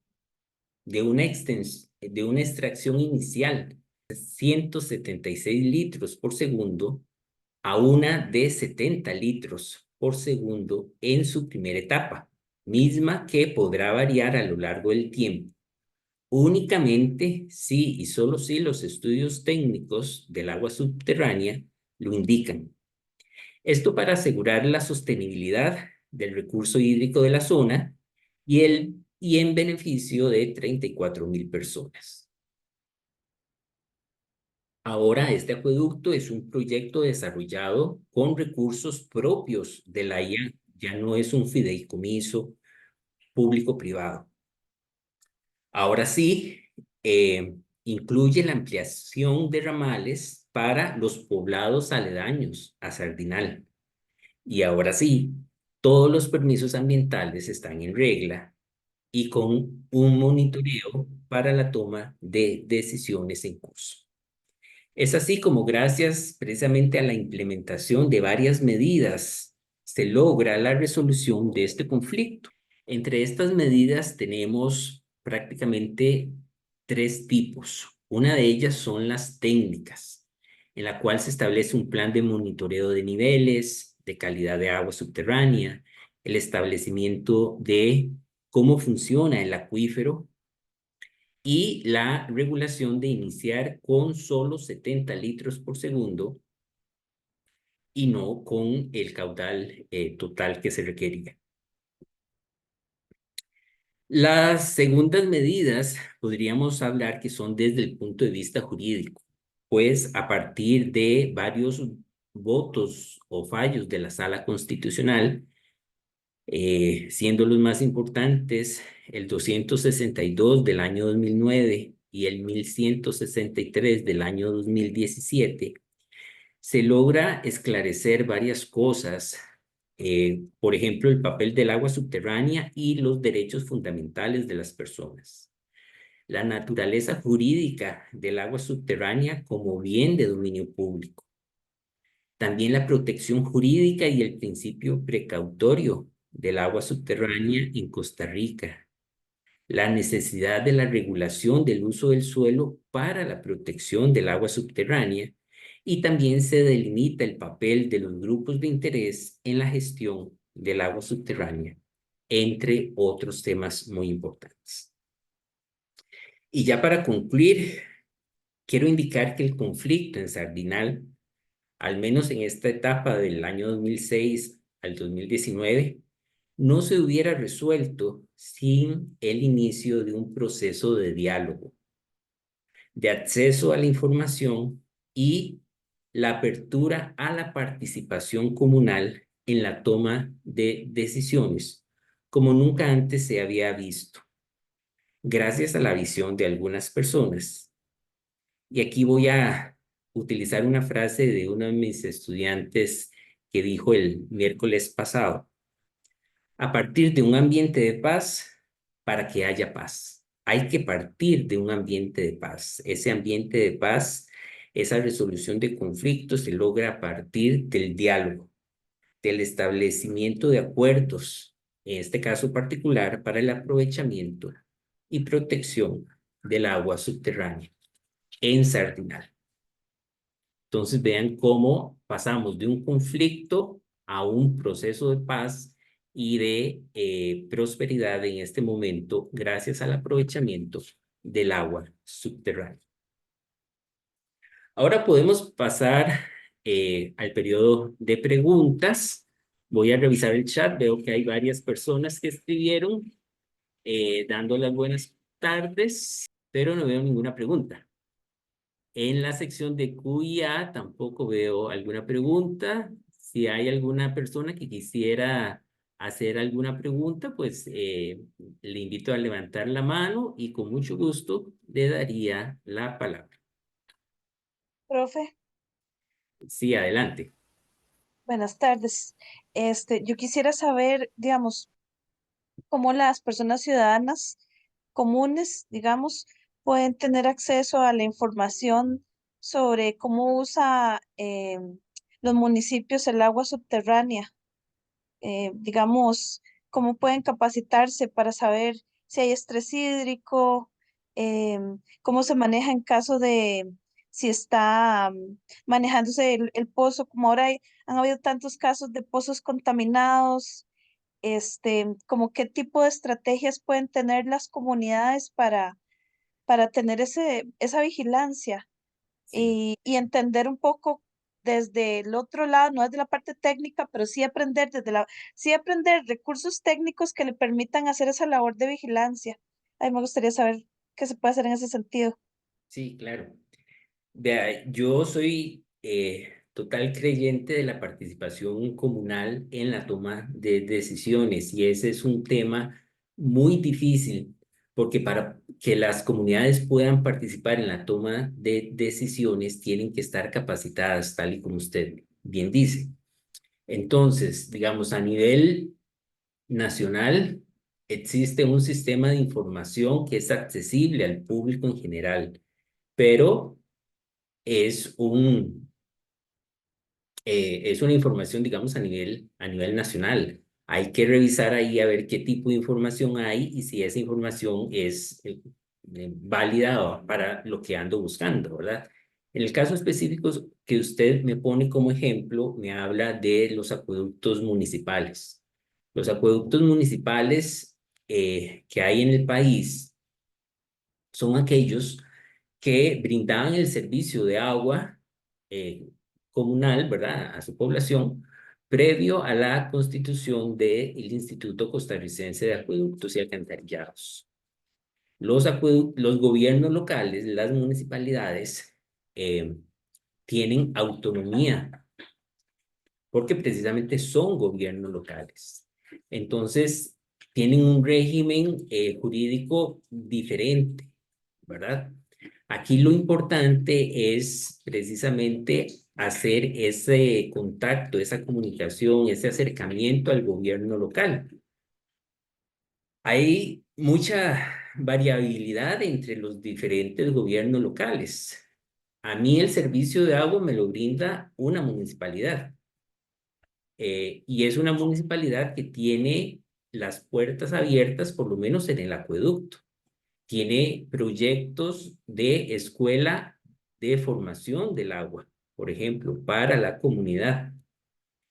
de una extracción inicial de 176 litros por segundo a una de 70 litros por segundo en su primera etapa, misma que podrá variar a lo largo del tiempo. Únicamente si y solo si los estudios técnicos del agua subterránea lo indican. Esto para asegurar la sostenibilidad del recurso hídrico de la zona y en beneficio de 34,000 personas. Ahora, este acueducto es un proyecto desarrollado con recursos propios de la IA, ya no es un fideicomiso público-privado. Ahora sí, incluye la ampliación de ramales para los poblados aledaños a Sardinal. Y ahora sí, todos los permisos ambientales están en regla y con un monitoreo para la toma de decisiones en curso. Es así como gracias precisamente a la implementación de varias medidas se logra la resolución de este conflicto. Entre estas medidas tenemos prácticamente tres tipos. Una de ellas son las técnicas, en la cual se establece un plan de monitoreo de niveles, de calidad de agua subterránea, el establecimiento de cómo funciona el acuífero y la regulación de iniciar con solo 70 litros por segundo y no con el caudal total que se requería. Las segundas medidas podríamos hablar que son desde el punto de vista jurídico, pues a partir de varios votos o fallos de la Sala Constitucional, siendo los más importantes el 262 del año 2009 y el 1163 del año 2017, se logra esclarecer varias cosas, por ejemplo, el papel del agua subterránea y los derechos fundamentales de las personas, la naturaleza jurídica del agua subterránea como bien de dominio público, también la protección jurídica y el principio precautorio del agua subterránea en Costa Rica, la necesidad de la regulación del uso del suelo para la protección del agua subterránea y también se delimita el papel de los grupos de interés en la gestión del agua subterránea, entre otros temas muy importantes. Y ya para concluir, quiero indicar que el conflicto en Sardinal, al menos en esta etapa del año 2006 al 2019, no se hubiera resuelto sin el inicio de un proceso de diálogo, de acceso a la información y la apertura a la participación comunal en la toma de decisiones, como nunca antes se había visto, gracias a la visión de algunas personas. Y aquí voy a utilizar una frase de uno de mis estudiantes que dijo el miércoles pasado: a partir de un ambiente de paz para que haya paz. Hay que partir de un ambiente de paz. Ese ambiente de paz, esa resolución de conflictos se logra a partir del diálogo, del establecimiento de acuerdos, en este caso particular, para el aprovechamiento y protección del agua subterránea en Sardinal. Entonces vean cómo pasamos de un conflicto a un proceso de paz y de prosperidad en este momento gracias al aprovechamiento del agua subterránea. Ahora podemos pasar al periodo de preguntas. Voy a revisar el chat. Veo que hay varias personas que escribieron dando las buenas tardes, pero no veo ninguna pregunta. En la sección de QIA tampoco veo alguna pregunta. Si hay alguna persona que quisiera hacer alguna pregunta, pues le invito a levantar la mano y con mucho gusto le daría la palabra. Profe, Sí, adelante. buenas tardes. Yo quisiera saber, digamos, cómo las personas ciudadanas comunes, digamos, pueden tener acceso a la información sobre cómo usa los municipios el agua subterránea. Digamos, cómo pueden capacitarse para saber si hay estrés hídrico, cómo se maneja en caso de si está manejándose el pozo, como ahora han habido tantos casos de pozos contaminados, como qué tipo de estrategias pueden tener las comunidades para tener esa vigilancia Sí, y entender un poco desde el otro lado, no desde la parte técnica, pero sí aprender sí aprender recursos técnicos que le permitan hacer esa labor de vigilancia. A mí me gustaría saber qué se puede hacer en ese sentido. sí, claro. Vea, yo soy total creyente de la participación comunal en la toma de decisiones y ese es un tema muy difícil porque para que las comunidades puedan participar en la toma de decisiones tienen que estar capacitadas, tal y como usted bien dice. Entonces, digamos, a nivel nacional existe un sistema de información que es accesible al público en general, pero es es una información, digamos, a nivel nacional. Hay que revisar ahí a ver qué tipo de información hay y si esa información es válida para lo que ando buscando, ¿verdad? En el caso específico que usted me pone como ejemplo, me habla de los acueductos municipales. Los acueductos municipales que hay en el país son aquellos que brindaban el servicio de agua eh, comunal, ¿verdad?, a su población, previo a la constitución del Instituto Costarricense de Acueductos y Alcantarillados. Los gobiernos locales, las municipalidades, eh, tienen autonomía porque precisamente son gobiernos locales. Entonces, tienen un régimen jurídico diferente, ¿verdad? Aquí lo importante es precisamente hacer ese contacto, esa comunicación, ese acercamiento al gobierno local. Hay mucha variabilidad entre los diferentes gobiernos locales. A mí el servicio de agua me lo brinda una municipalidad y es una municipalidad que tiene las puertas abiertas, por lo menos en el acueducto. Tiene proyectos de escuela de formación del agua, por ejemplo, para la comunidad.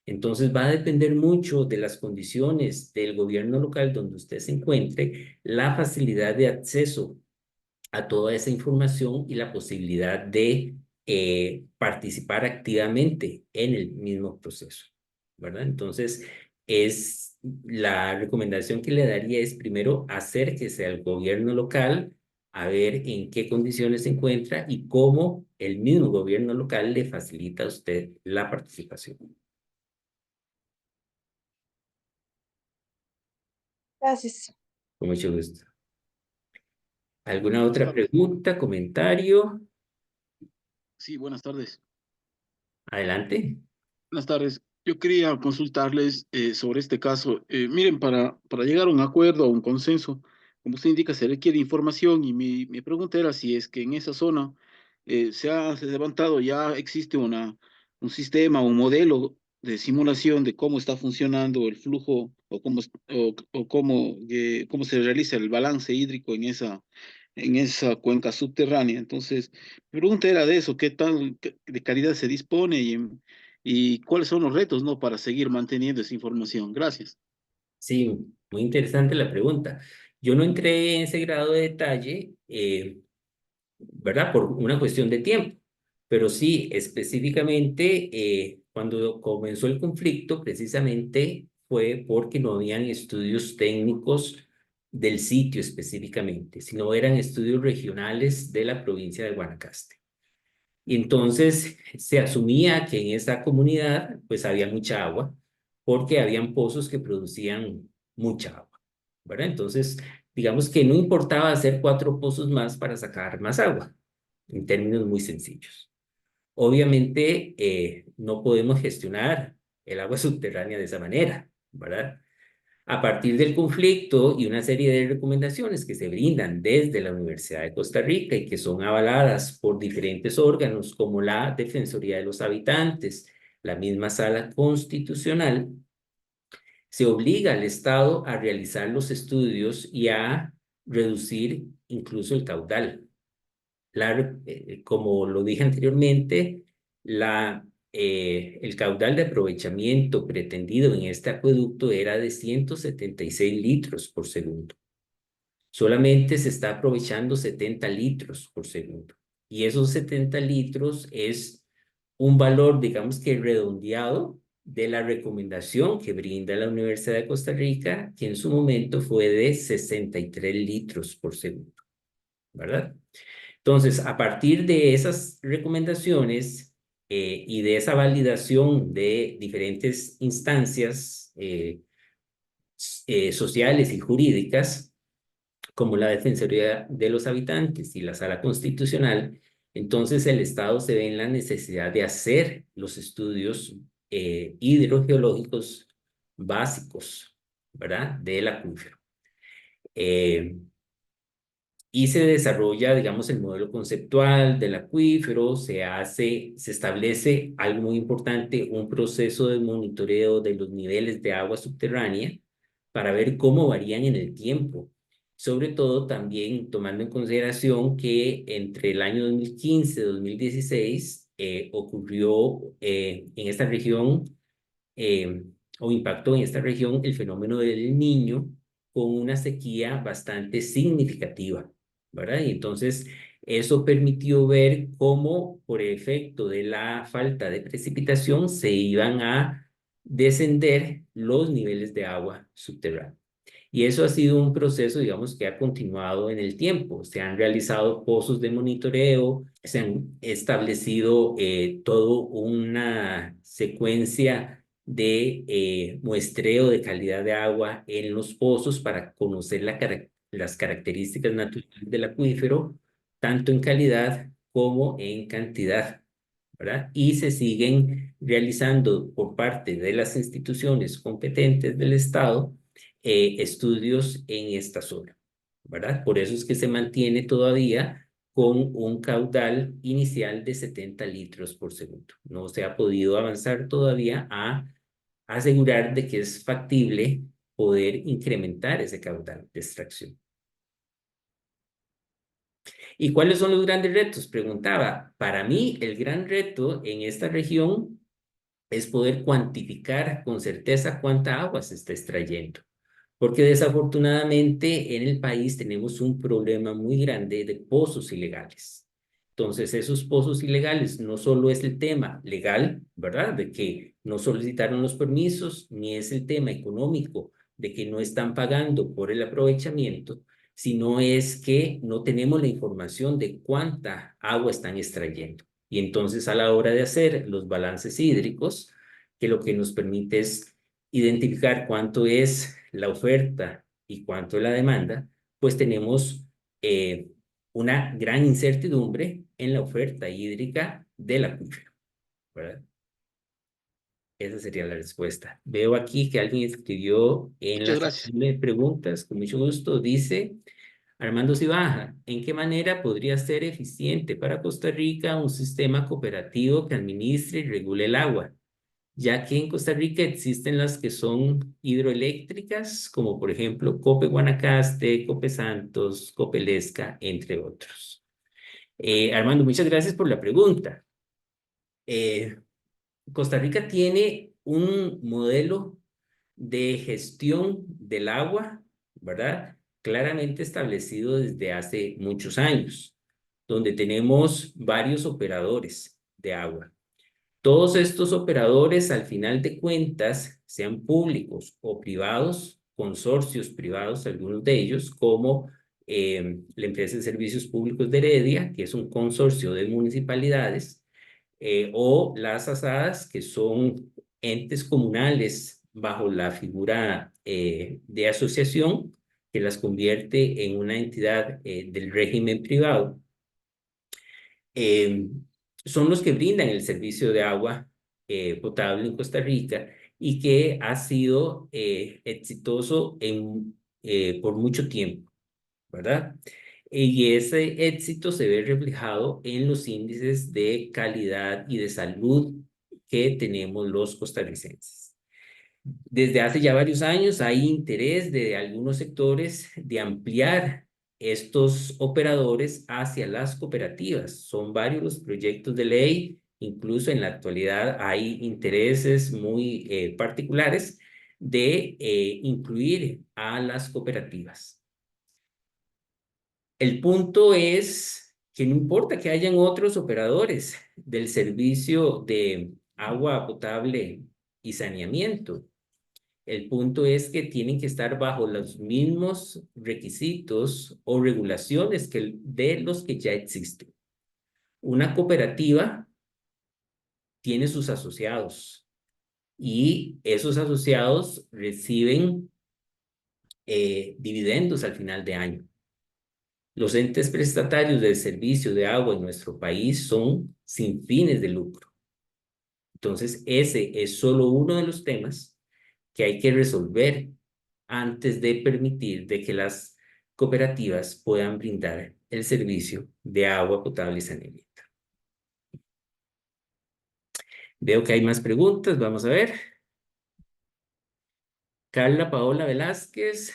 Entonces va a depender mucho de las condiciones del gobierno local donde usted se encuentre, la facilidad de acceso a toda esa información y la posibilidad de participar activamente en el mismo proceso, ¿verdad? Entonces, es la recomendación que le daría es primero acérquese al gobierno local a ver en qué condiciones se encuentra y cómo el mismo gobierno local le facilita a usted la participación. Gracias. Con mucho gusto. ¿Alguna Buenas otra tardes. pregunta, comentario? Sí, buenas tardes. Adelante. Buenas tardes. Yo quería consultarles sobre este caso. Miren, para llegar a un acuerdo, a un consenso, como usted indica, se requiere información y mi pregunta era si es que en esa zona se ha levantado, ya existe un sistema, un modelo de simulación de cómo está funcionando el flujo o cómo se realiza el balance hídrico en esa cuenca subterránea. Entonces, mi pregunta era de eso, de calidad se dispone y cuáles son los retos, ¿no? Para seguir manteniendo esa información. Gracias. Sí, muy interesante la pregunta. Yo no entré en ese grado de detalle, ¿verdad? Por una cuestión de tiempo, pero sí, específicamente, cuando comenzó el conflicto, precisamente fue porque no habían estudios técnicos del sitio específicamente, sino eran estudios regionales de la provincia de Guanacaste. Y entonces se asumía que en esa comunidad pues había mucha agua porque habían pozos que producían mucha agua, ¿verdad? Entonces, digamos que no importaba hacer 4 pozos más para sacar más agua, en términos muy sencillos. Obviamente, no podemos gestionar el agua subterránea de esa manera, ¿verdad? A partir del conflicto y una serie de recomendaciones que se brindan desde la Universidad de Costa Rica y que son avaladas por diferentes órganos como la Defensoría de los Habitantes, la misma Sala Constitucional, se obliga al Estado a realizar los estudios y a reducir incluso el caudal. Como lo dije anteriormente, el caudal de aprovechamiento pretendido en este acueducto era de 176 litros por segundo. Solamente se está aprovechando 70 litros por segundo. Y esos 70 litros es un valor, digamos que redondeado, de la recomendación que brinda la Universidad de Costa Rica, que en su momento fue de 63 litros por segundo, ¿verdad? Entonces, a partir de esas recomendaciones y de esa validación de diferentes instancias sociales y jurídicas, como la Defensoría de los Habitantes y la Sala Constitucional, entonces el Estado se ve en la necesidad de hacer los estudios hidrogeológicos básicos, ¿verdad? Del acuífero. Y se desarrolla, digamos, el modelo conceptual del acuífero, se establece algo muy importante, un proceso de monitoreo de los niveles de agua subterránea para ver cómo varían en el tiempo. Sobre todo también tomando en consideración que entre el año 2015 y 2016 ocurrió en esta región eh, o impactó en esta región el fenómeno del Niño con una sequía bastante significativa, ¿verdad? Y entonces eso permitió ver cómo por efecto de la falta de precipitación se iban a descender los niveles de agua subterránea. Y eso ha sido un proceso, digamos, que ha continuado en el tiempo. Se han realizado pozos de monitoreo, se han establecido toda una secuencia de muestreo de calidad de agua en los pozos para conocer las características naturales del acuífero, tanto en calidad como en cantidad, ¿verdad? Y se siguen realizando por parte de las instituciones competentes del Estado estudios en esta zona, ¿verdad? Por eso es que se mantiene todavía con un caudal inicial de 70 litros por segundo. No se ha podido avanzar todavía a asegurar de que es factible poder incrementar ese caudal de extracción. ¿Y cuáles son los grandes retos? Preguntaba. Para mí, el gran reto en esta región es poder cuantificar con certeza cuánta agua se está extrayendo. Porque desafortunadamente en el país tenemos un problema muy grande de pozos ilegales. Entonces, esos pozos ilegales no solo es el tema legal, ¿verdad? De que no solicitaron los permisos, ni es el tema económico de que no están pagando por el aprovechamiento, sino es que no tenemos la información de cuánta agua están extrayendo. Y entonces a la hora de hacer los balances hídricos, que lo que nos permite es identificar cuánto es la oferta y cuánto es la demanda, pues tenemos una gran incertidumbre en la oferta hídrica del acuífero, ¿verdad? Esa sería la respuesta. Veo aquí que alguien escribió en la Muchas gracias. sección de preguntas, con mucho gusto, dice Armando Cibaja, ¿en qué manera podría ser eficiente para Costa Rica un sistema cooperativo que administre y regule el agua? Ya que en Costa Rica existen las que son hidroeléctricas, como por ejemplo Cope Guanacaste, Cope Santos, Cope Lesca, entre otros. Armando, muchas gracias por la pregunta. Costa Rica tiene un modelo de gestión del agua, ¿verdad? Claramente establecido desde hace muchos años, donde tenemos varios operadores de agua. Todos estos operadores, al final de cuentas, sean públicos o privados, consorcios privados, algunos de ellos, como la empresa de servicios públicos de Heredia, que es un consorcio de municipalidades, o las ASADs, que son entes comunales bajo la figura de asociación, que las convierte en una entidad del régimen privado. Son los que brindan el servicio de agua potable en Costa Rica y que ha sido exitoso por mucho tiempo, ¿verdad? Y ese éxito se ve reflejado en los índices de calidad y de salud que tenemos los costarricenses. Desde hace ya varios años hay interés de algunos sectores de ampliar estos operadores hacia las cooperativas. Son varios los proyectos de ley, incluso en la actualidad hay intereses muy particulares de incluir a las cooperativas. El punto es que no importa que hayan otros operadores del servicio de agua potable y saneamiento. El punto es que tienen que estar bajo los mismos requisitos o regulaciones que de los que ya existen. Una cooperativa tiene sus asociados y esos asociados reciben dividendos al final de año. Los entes prestatarios del servicio de agua en nuestro país son sin fines de lucro. Entonces, ese es solo uno de los temas que hay que resolver antes de permitir de que las cooperativas puedan brindar el servicio de agua potable y saneamiento. Veo que hay más preguntas, vamos a ver. Carla Paola Velázquez,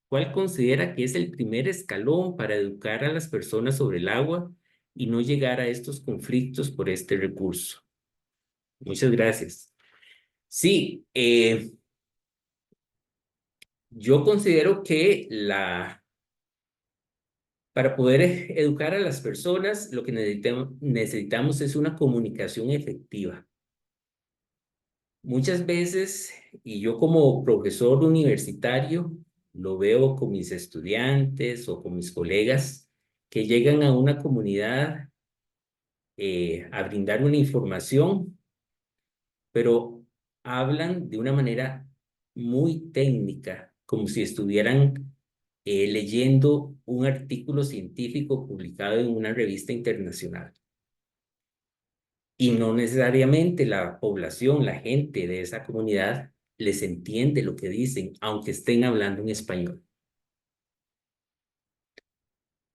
¿cuál considera que es el primer escalón para educar a las personas sobre el agua y no llegar a estos conflictos por este recurso? Muchas gracias. Sí, yo considero que para poder educar a las personas, lo que necesitamos es una comunicación efectiva. Muchas veces, y yo como profesor universitario, lo veo con mis estudiantes o con mis colegas que llegan a una comunidad a brindar una información, pero hablan de una manera muy técnica, como si estuvieran leyendo un artículo científico publicado en una revista internacional. Y no necesariamente la población, la gente de esa comunidad les entiende lo que dicen, aunque estén hablando en español.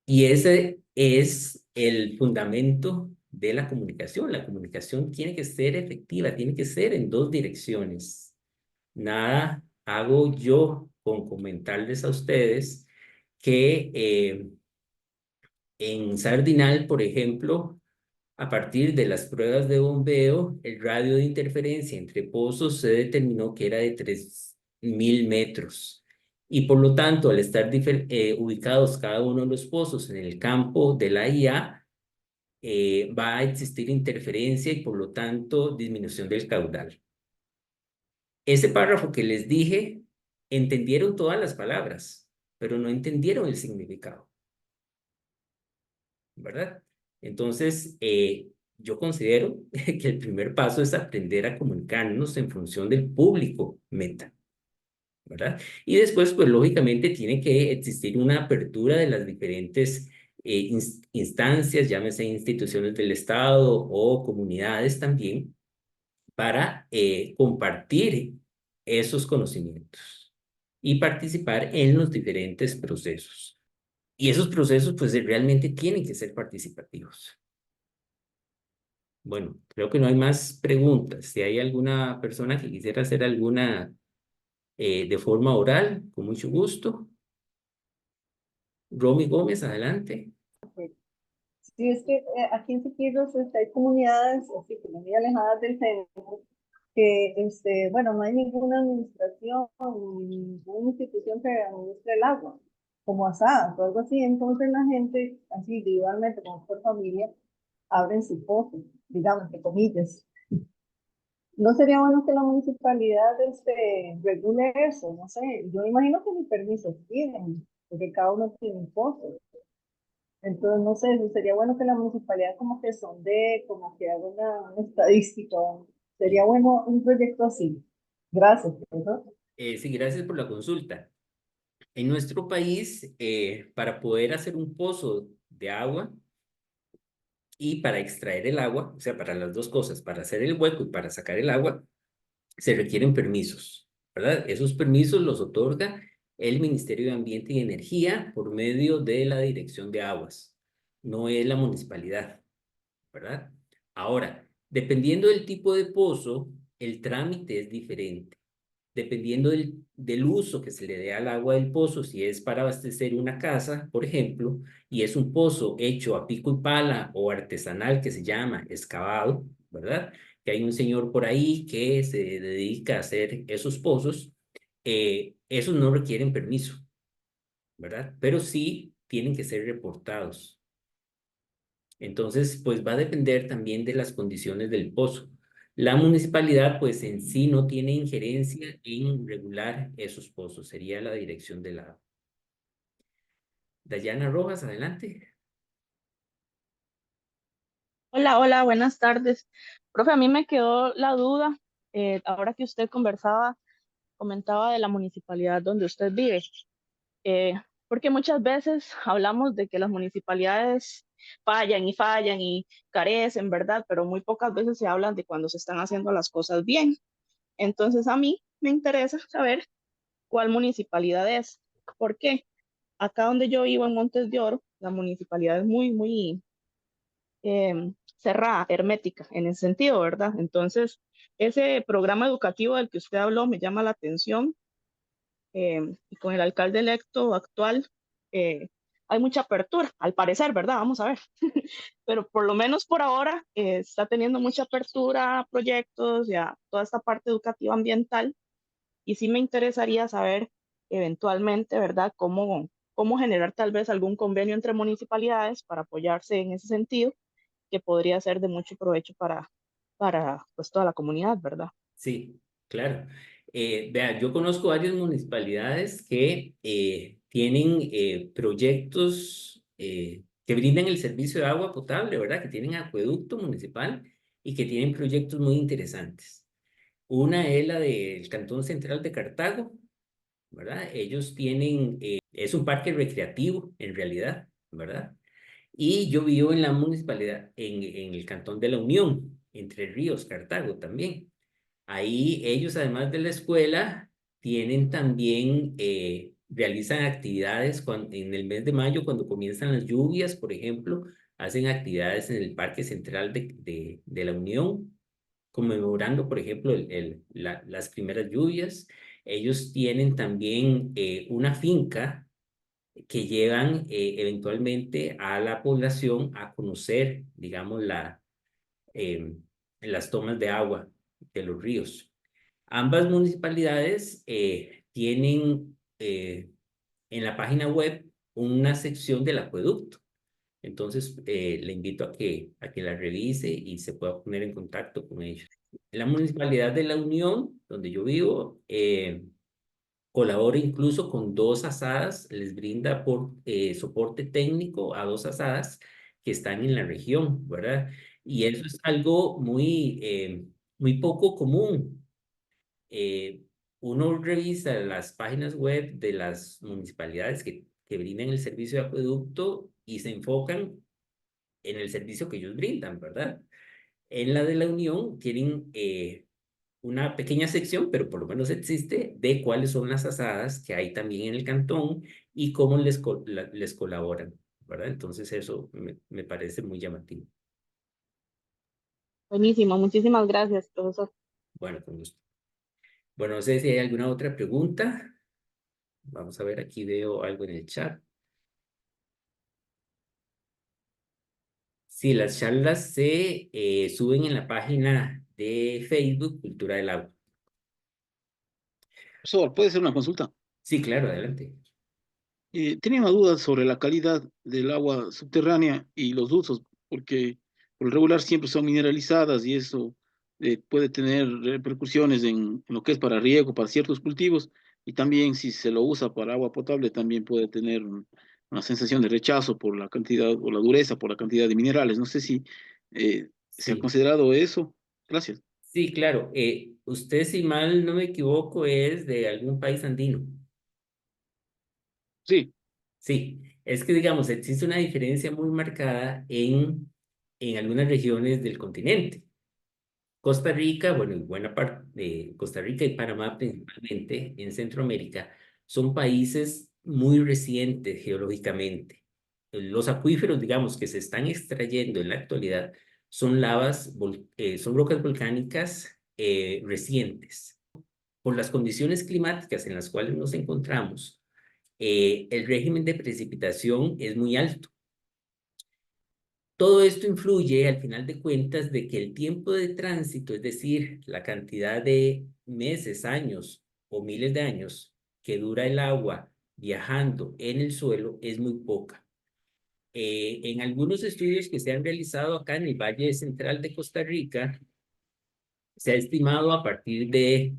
Y ese es el fundamento de la comunicación. La comunicación tiene que ser efectiva, tiene que ser en dos direcciones. Nada hago yo con comentarles a ustedes que en Sardinal, por ejemplo, a partir de las pruebas de bombeo, el radio de interferencia entre pozos se determinó que era de 3000 metros. Y por lo tanto, al estar ubicados cada uno de los pozos en el campo de la IA, va a existir interferencia y por lo tanto disminución del caudal. Ese párrafo que les dije, entendieron todas las palabras, pero no entendieron el significado, ¿verdad? Entonces, yo considero que el primer paso es aprender a comunicarnos en función del público meta, ¿verdad? Y después, pues lógicamente tiene que existir una apertura de las diferentes instancias, llámese instituciones del Estado o comunidades también, para compartir esos conocimientos y participar en los diferentes procesos. Y esos procesos, pues realmente tienen que ser participativos. Bueno, creo que no hay más preguntas. Si hay alguna persona que quisiera hacer alguna de forma oral, con mucho gusto. Romy Gómez, adelante. Sí, es que aquí en Siquirros hay comunidades así como muy alejadas del centro que, bueno, no hay ninguna administración ni ninguna institución que administre el agua, como asadas o algo así. Entonces la gente, así individualmente, como por familia, abren su pozo, digamos, entre comillas. ¿No sería bueno que la municipalidad regule eso? No sé, yo imagino que ni permisos piden, porque cada uno tiene un pozo. Entonces, no sé, sería bueno que la municipalidad como que sondee, como que haga una estadística. Sería bueno un proyecto así. Gracias, ¿verdad? Sí, gracias por la consulta. En nuestro país, para poder hacer un pozo de agua y para extraer el agua, o sea, para las dos cosas, para hacer el hueco y para sacar el agua, se requieren permisos, ¿verdad? Esos permisos los otorga el Ministerio de Ambiente y Energía por medio de la Dirección de Aguas, no es la municipalidad, ¿verdad? Ahora, dependiendo del tipo de pozo, el trámite es diferente. dependiendo del uso que se le dé al agua del pozo, si es para abastecer una casa, por ejemplo, y es un pozo hecho a pico y pala o artesanal que se llama excavado, ¿verdad? Que hay un señor por ahí que se dedica a hacer esos pozos, esos no requieren permiso, ¿verdad? Pero sí tienen que ser reportados. Entonces, pues va a depender también de las condiciones del pozo. La municipalidad, pues en sí no tiene injerencia en regular esos pozos, sería la dirección del agua. Dayana Rojas, adelante. Hola, hola, buenas tardes. Profe, a mí me quedó la duda, ahora que usted comentaba de la municipalidad donde usted vive, eh, porque muchas veces hablamos de que las municipalidades fallan y carecen, ¿verdad? Pero muy pocas veces se hablan de cuando se están haciendo las cosas bien. Entonces a mí me interesa saber cuál municipalidad es. ¿Por qué? Acá donde yo vivo en Montes de Oro, la municipalidad es muy cerrada, hermética, en ese sentido, ¿verdad? Entonces, ese programa educativo del que usted habló me llama la atención, y con el alcalde electo actual hay mucha apertura, al parecer, ¿verdad? Vamos a ver. Pero por lo menos por ahora está teniendo mucha apertura a proyectos y a toda esta parte educativa ambiental, y sí me interesaría saber eventualmente, ¿verdad? Cómo generar tal vez algún convenio entre municipalidades para apoyarse en ese sentido, que podría ser de mucho provecho para pues, toda la comunidad, ¿verdad? Sí, claro. Vea, yo conozco varias municipalidades que tienen proyectos que brindan el servicio de agua potable, ¿verdad? Que tienen acueducto municipal y que tienen proyectos muy interesantes. Una es la del Cantón Central de Cartago, ¿verdad? Ellos tienen, es un parque recreativo en realidad, ¿verdad? Y yo vivo en la municipalidad, en el Cantón de la Unión, Entre Ríos, Cartago también. Ahí ellos, además de la escuela, tienen también, realizan actividades en el mes de mayo, cuando comienzan las lluvias, por ejemplo, hacen actividades en el Parque Central de la Unión, conmemorando, por ejemplo, las primeras lluvias. Ellos tienen también una finca que llevan eventualmente a la población a conocer, digamos, las tomas de agua de los ríos. Ambas municipalidades tienen en la página web una sección del acueducto. Entonces, le invito a que la revise y se pueda poner en contacto con ellos. La Municipalidad de La Unión, donde yo vivo, colabora incluso con dos asadas, les brinda soporte técnico a dos asadas que están en la región, ¿verdad? Y eso es algo muy poco común. Eh, Uno revisa las páginas web de las municipalidades que brindan el servicio de acueducto y se enfocan en el servicio que ellos brindan, ¿verdad? En la de la Unión tienen una pequeña sección, pero por lo menos existe, de cuáles son las asadas que hay también en el cantón y cómo les colaboran, ¿verdad? Entonces eso me parece muy llamativo. Buenísimo, muchísimas gracias, profesor. Bueno, con gusto. Bueno, no sé si hay alguna otra pregunta. Vamos a ver, aquí veo algo en el chat. Sí, las charlas se suben en la página de Facebook Cultura del Agua. Profesor, ¿puede ser una consulta? Sí, claro, adelante. Tenía una duda sobre la calidad del agua subterránea y los usos, porque por lo regular siempre son mineralizadas y eso puede tener repercusiones en lo que es para riego, para ciertos cultivos, y también si se lo usa para agua potable, también puede tener una sensación de rechazo por la cantidad o la dureza por la cantidad de minerales. No sé si se ha Sí. considerado eso. Gracias. Sí, claro. Usted, si mal no me equivoco, es de algún país andino. Sí, Sí, es que digamos, existe una diferencia muy marcada en algunas regiones del continente. Costa Rica, bueno, y buena parte de Costa Rica y Panamá principalmente en Centroamérica, son países muy recientes geológicamente. Los acuíferos, digamos, que se están extrayendo en la actualidad son son rocas volcánicas recientes. por las condiciones climáticas en las cuales nos encontramos, el régimen de precipitación es muy alto. Todo esto influye, al final de cuentas, de que el tiempo de tránsito, es decir, la cantidad de meses, años o miles de años que dura el agua viajando en el suelo, es muy poca. En algunos estudios que se han realizado acá en el Valle Central de Costa Rica, se ha estimado a partir de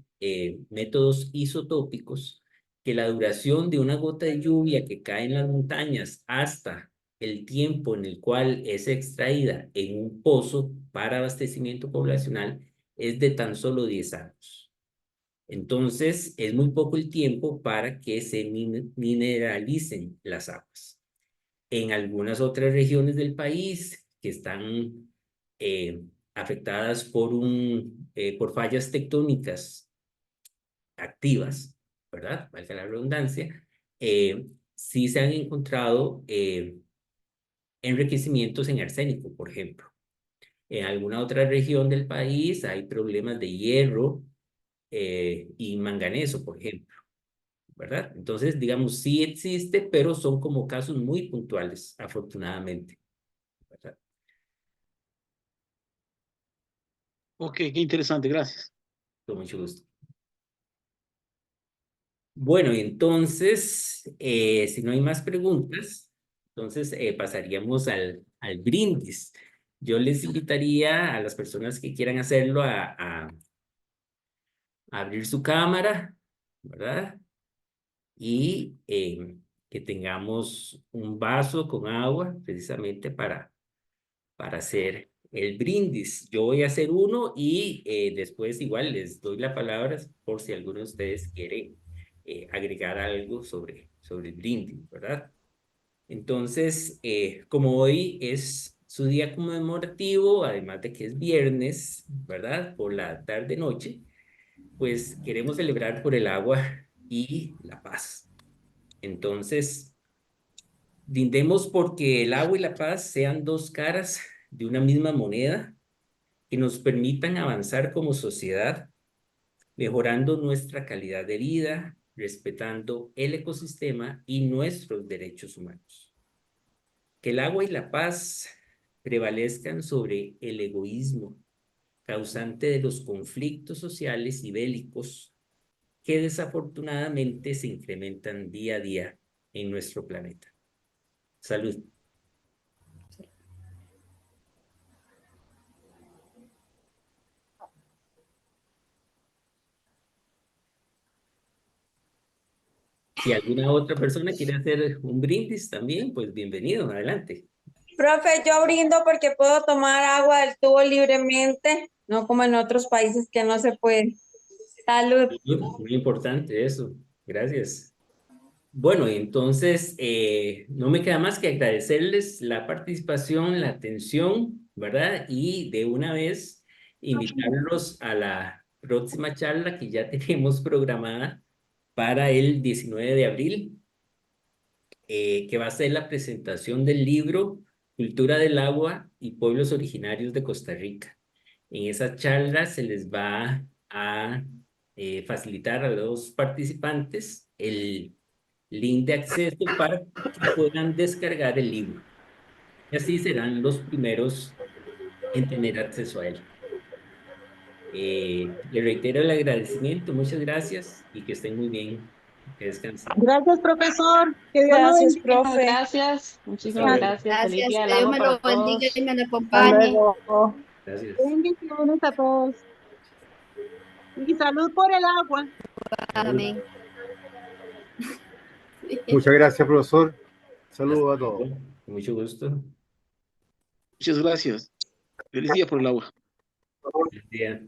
métodos isotópicos que la duración de una gota de lluvia que cae en las montañas hasta el tiempo en el cual es extraída en un pozo para abastecimiento poblacional es de tan solo 10 años. Entonces, es muy poco el tiempo para que se mineralicen las aguas. En algunas otras regiones del país que están afectadas por fallas tectónicas activas, ¿verdad? Valga la redundancia, sí se han encontrado enriquecimientos en arsénico, por ejemplo. En alguna otra región del país hay problemas de hierro y manganeso, por ejemplo, ¿verdad? Entonces, digamos, sí existe, pero son como casos muy puntuales, afortunadamente, ¿verdad? Ok, qué interesante, gracias. Con mucho gusto. Bueno, y entonces, si no hay más preguntas, entonces pasaríamos al brindis. Yo les invitaría a las personas que quieran hacerlo a abrir su cámara, ¿verdad? Y que tengamos un vaso con agua precisamente para hacer el brindis. Yo voy a hacer uno y después igual les doy la palabra por si alguno de ustedes quiere agregar algo sobre el brindis, ¿verdad? Entonces, como hoy es su día conmemorativo, además de que es viernes, ¿verdad? Por la tarde-noche, pues queremos celebrar por el agua y la paz. Entonces, brindemos porque el agua y la paz sean dos caras de una misma moneda que nos permitan avanzar como sociedad, mejorando nuestra calidad de vida, respetando el ecosistema y nuestros derechos humanos. Que el agua y la paz prevalezcan sobre el egoísmo, causante de los conflictos sociales y bélicos que desafortunadamente se incrementan día a día en nuestro planeta. Salud. Si alguna otra persona quiere hacer un brindis también, pues bienvenido, adelante. Profe, yo brindo porque puedo tomar agua del tubo libremente, no como en otros países que no se puede. Salud. Muy importante eso, gracias. Bueno, entonces no me queda más que agradecerles la participación, la atención, ¿verdad? Y de una vez invitarlos a la próxima charla que ya tenemos programada para el 19 de abril, que va a ser la presentación del libro Cultura del Agua y Pueblos Originarios de Costa Rica. En esa charla se les va a facilitar a los participantes el link de acceso para que puedan descargar el libro. Y así serán los primeros en tener acceso a él. Le reitero el agradecimiento, muchas gracias y que estén muy bien, que descansen. Gracias, profesor. Que Dios lo Gracias, bendiga. profe. Gracias, Hasta muchísimas luego. gracias. Feliz Gracias, día del que Dios agua me para lo bendiga y todos. me lo Hasta acompañe. luego. Gracias. Bendiciones a todos. Y salud por el agua. Amén. Muchas gracias, profesor. Hasta Saludos a todos. luego. Con mucho gusto. Muchas gracias. Feliz día por el agua. Feliz día.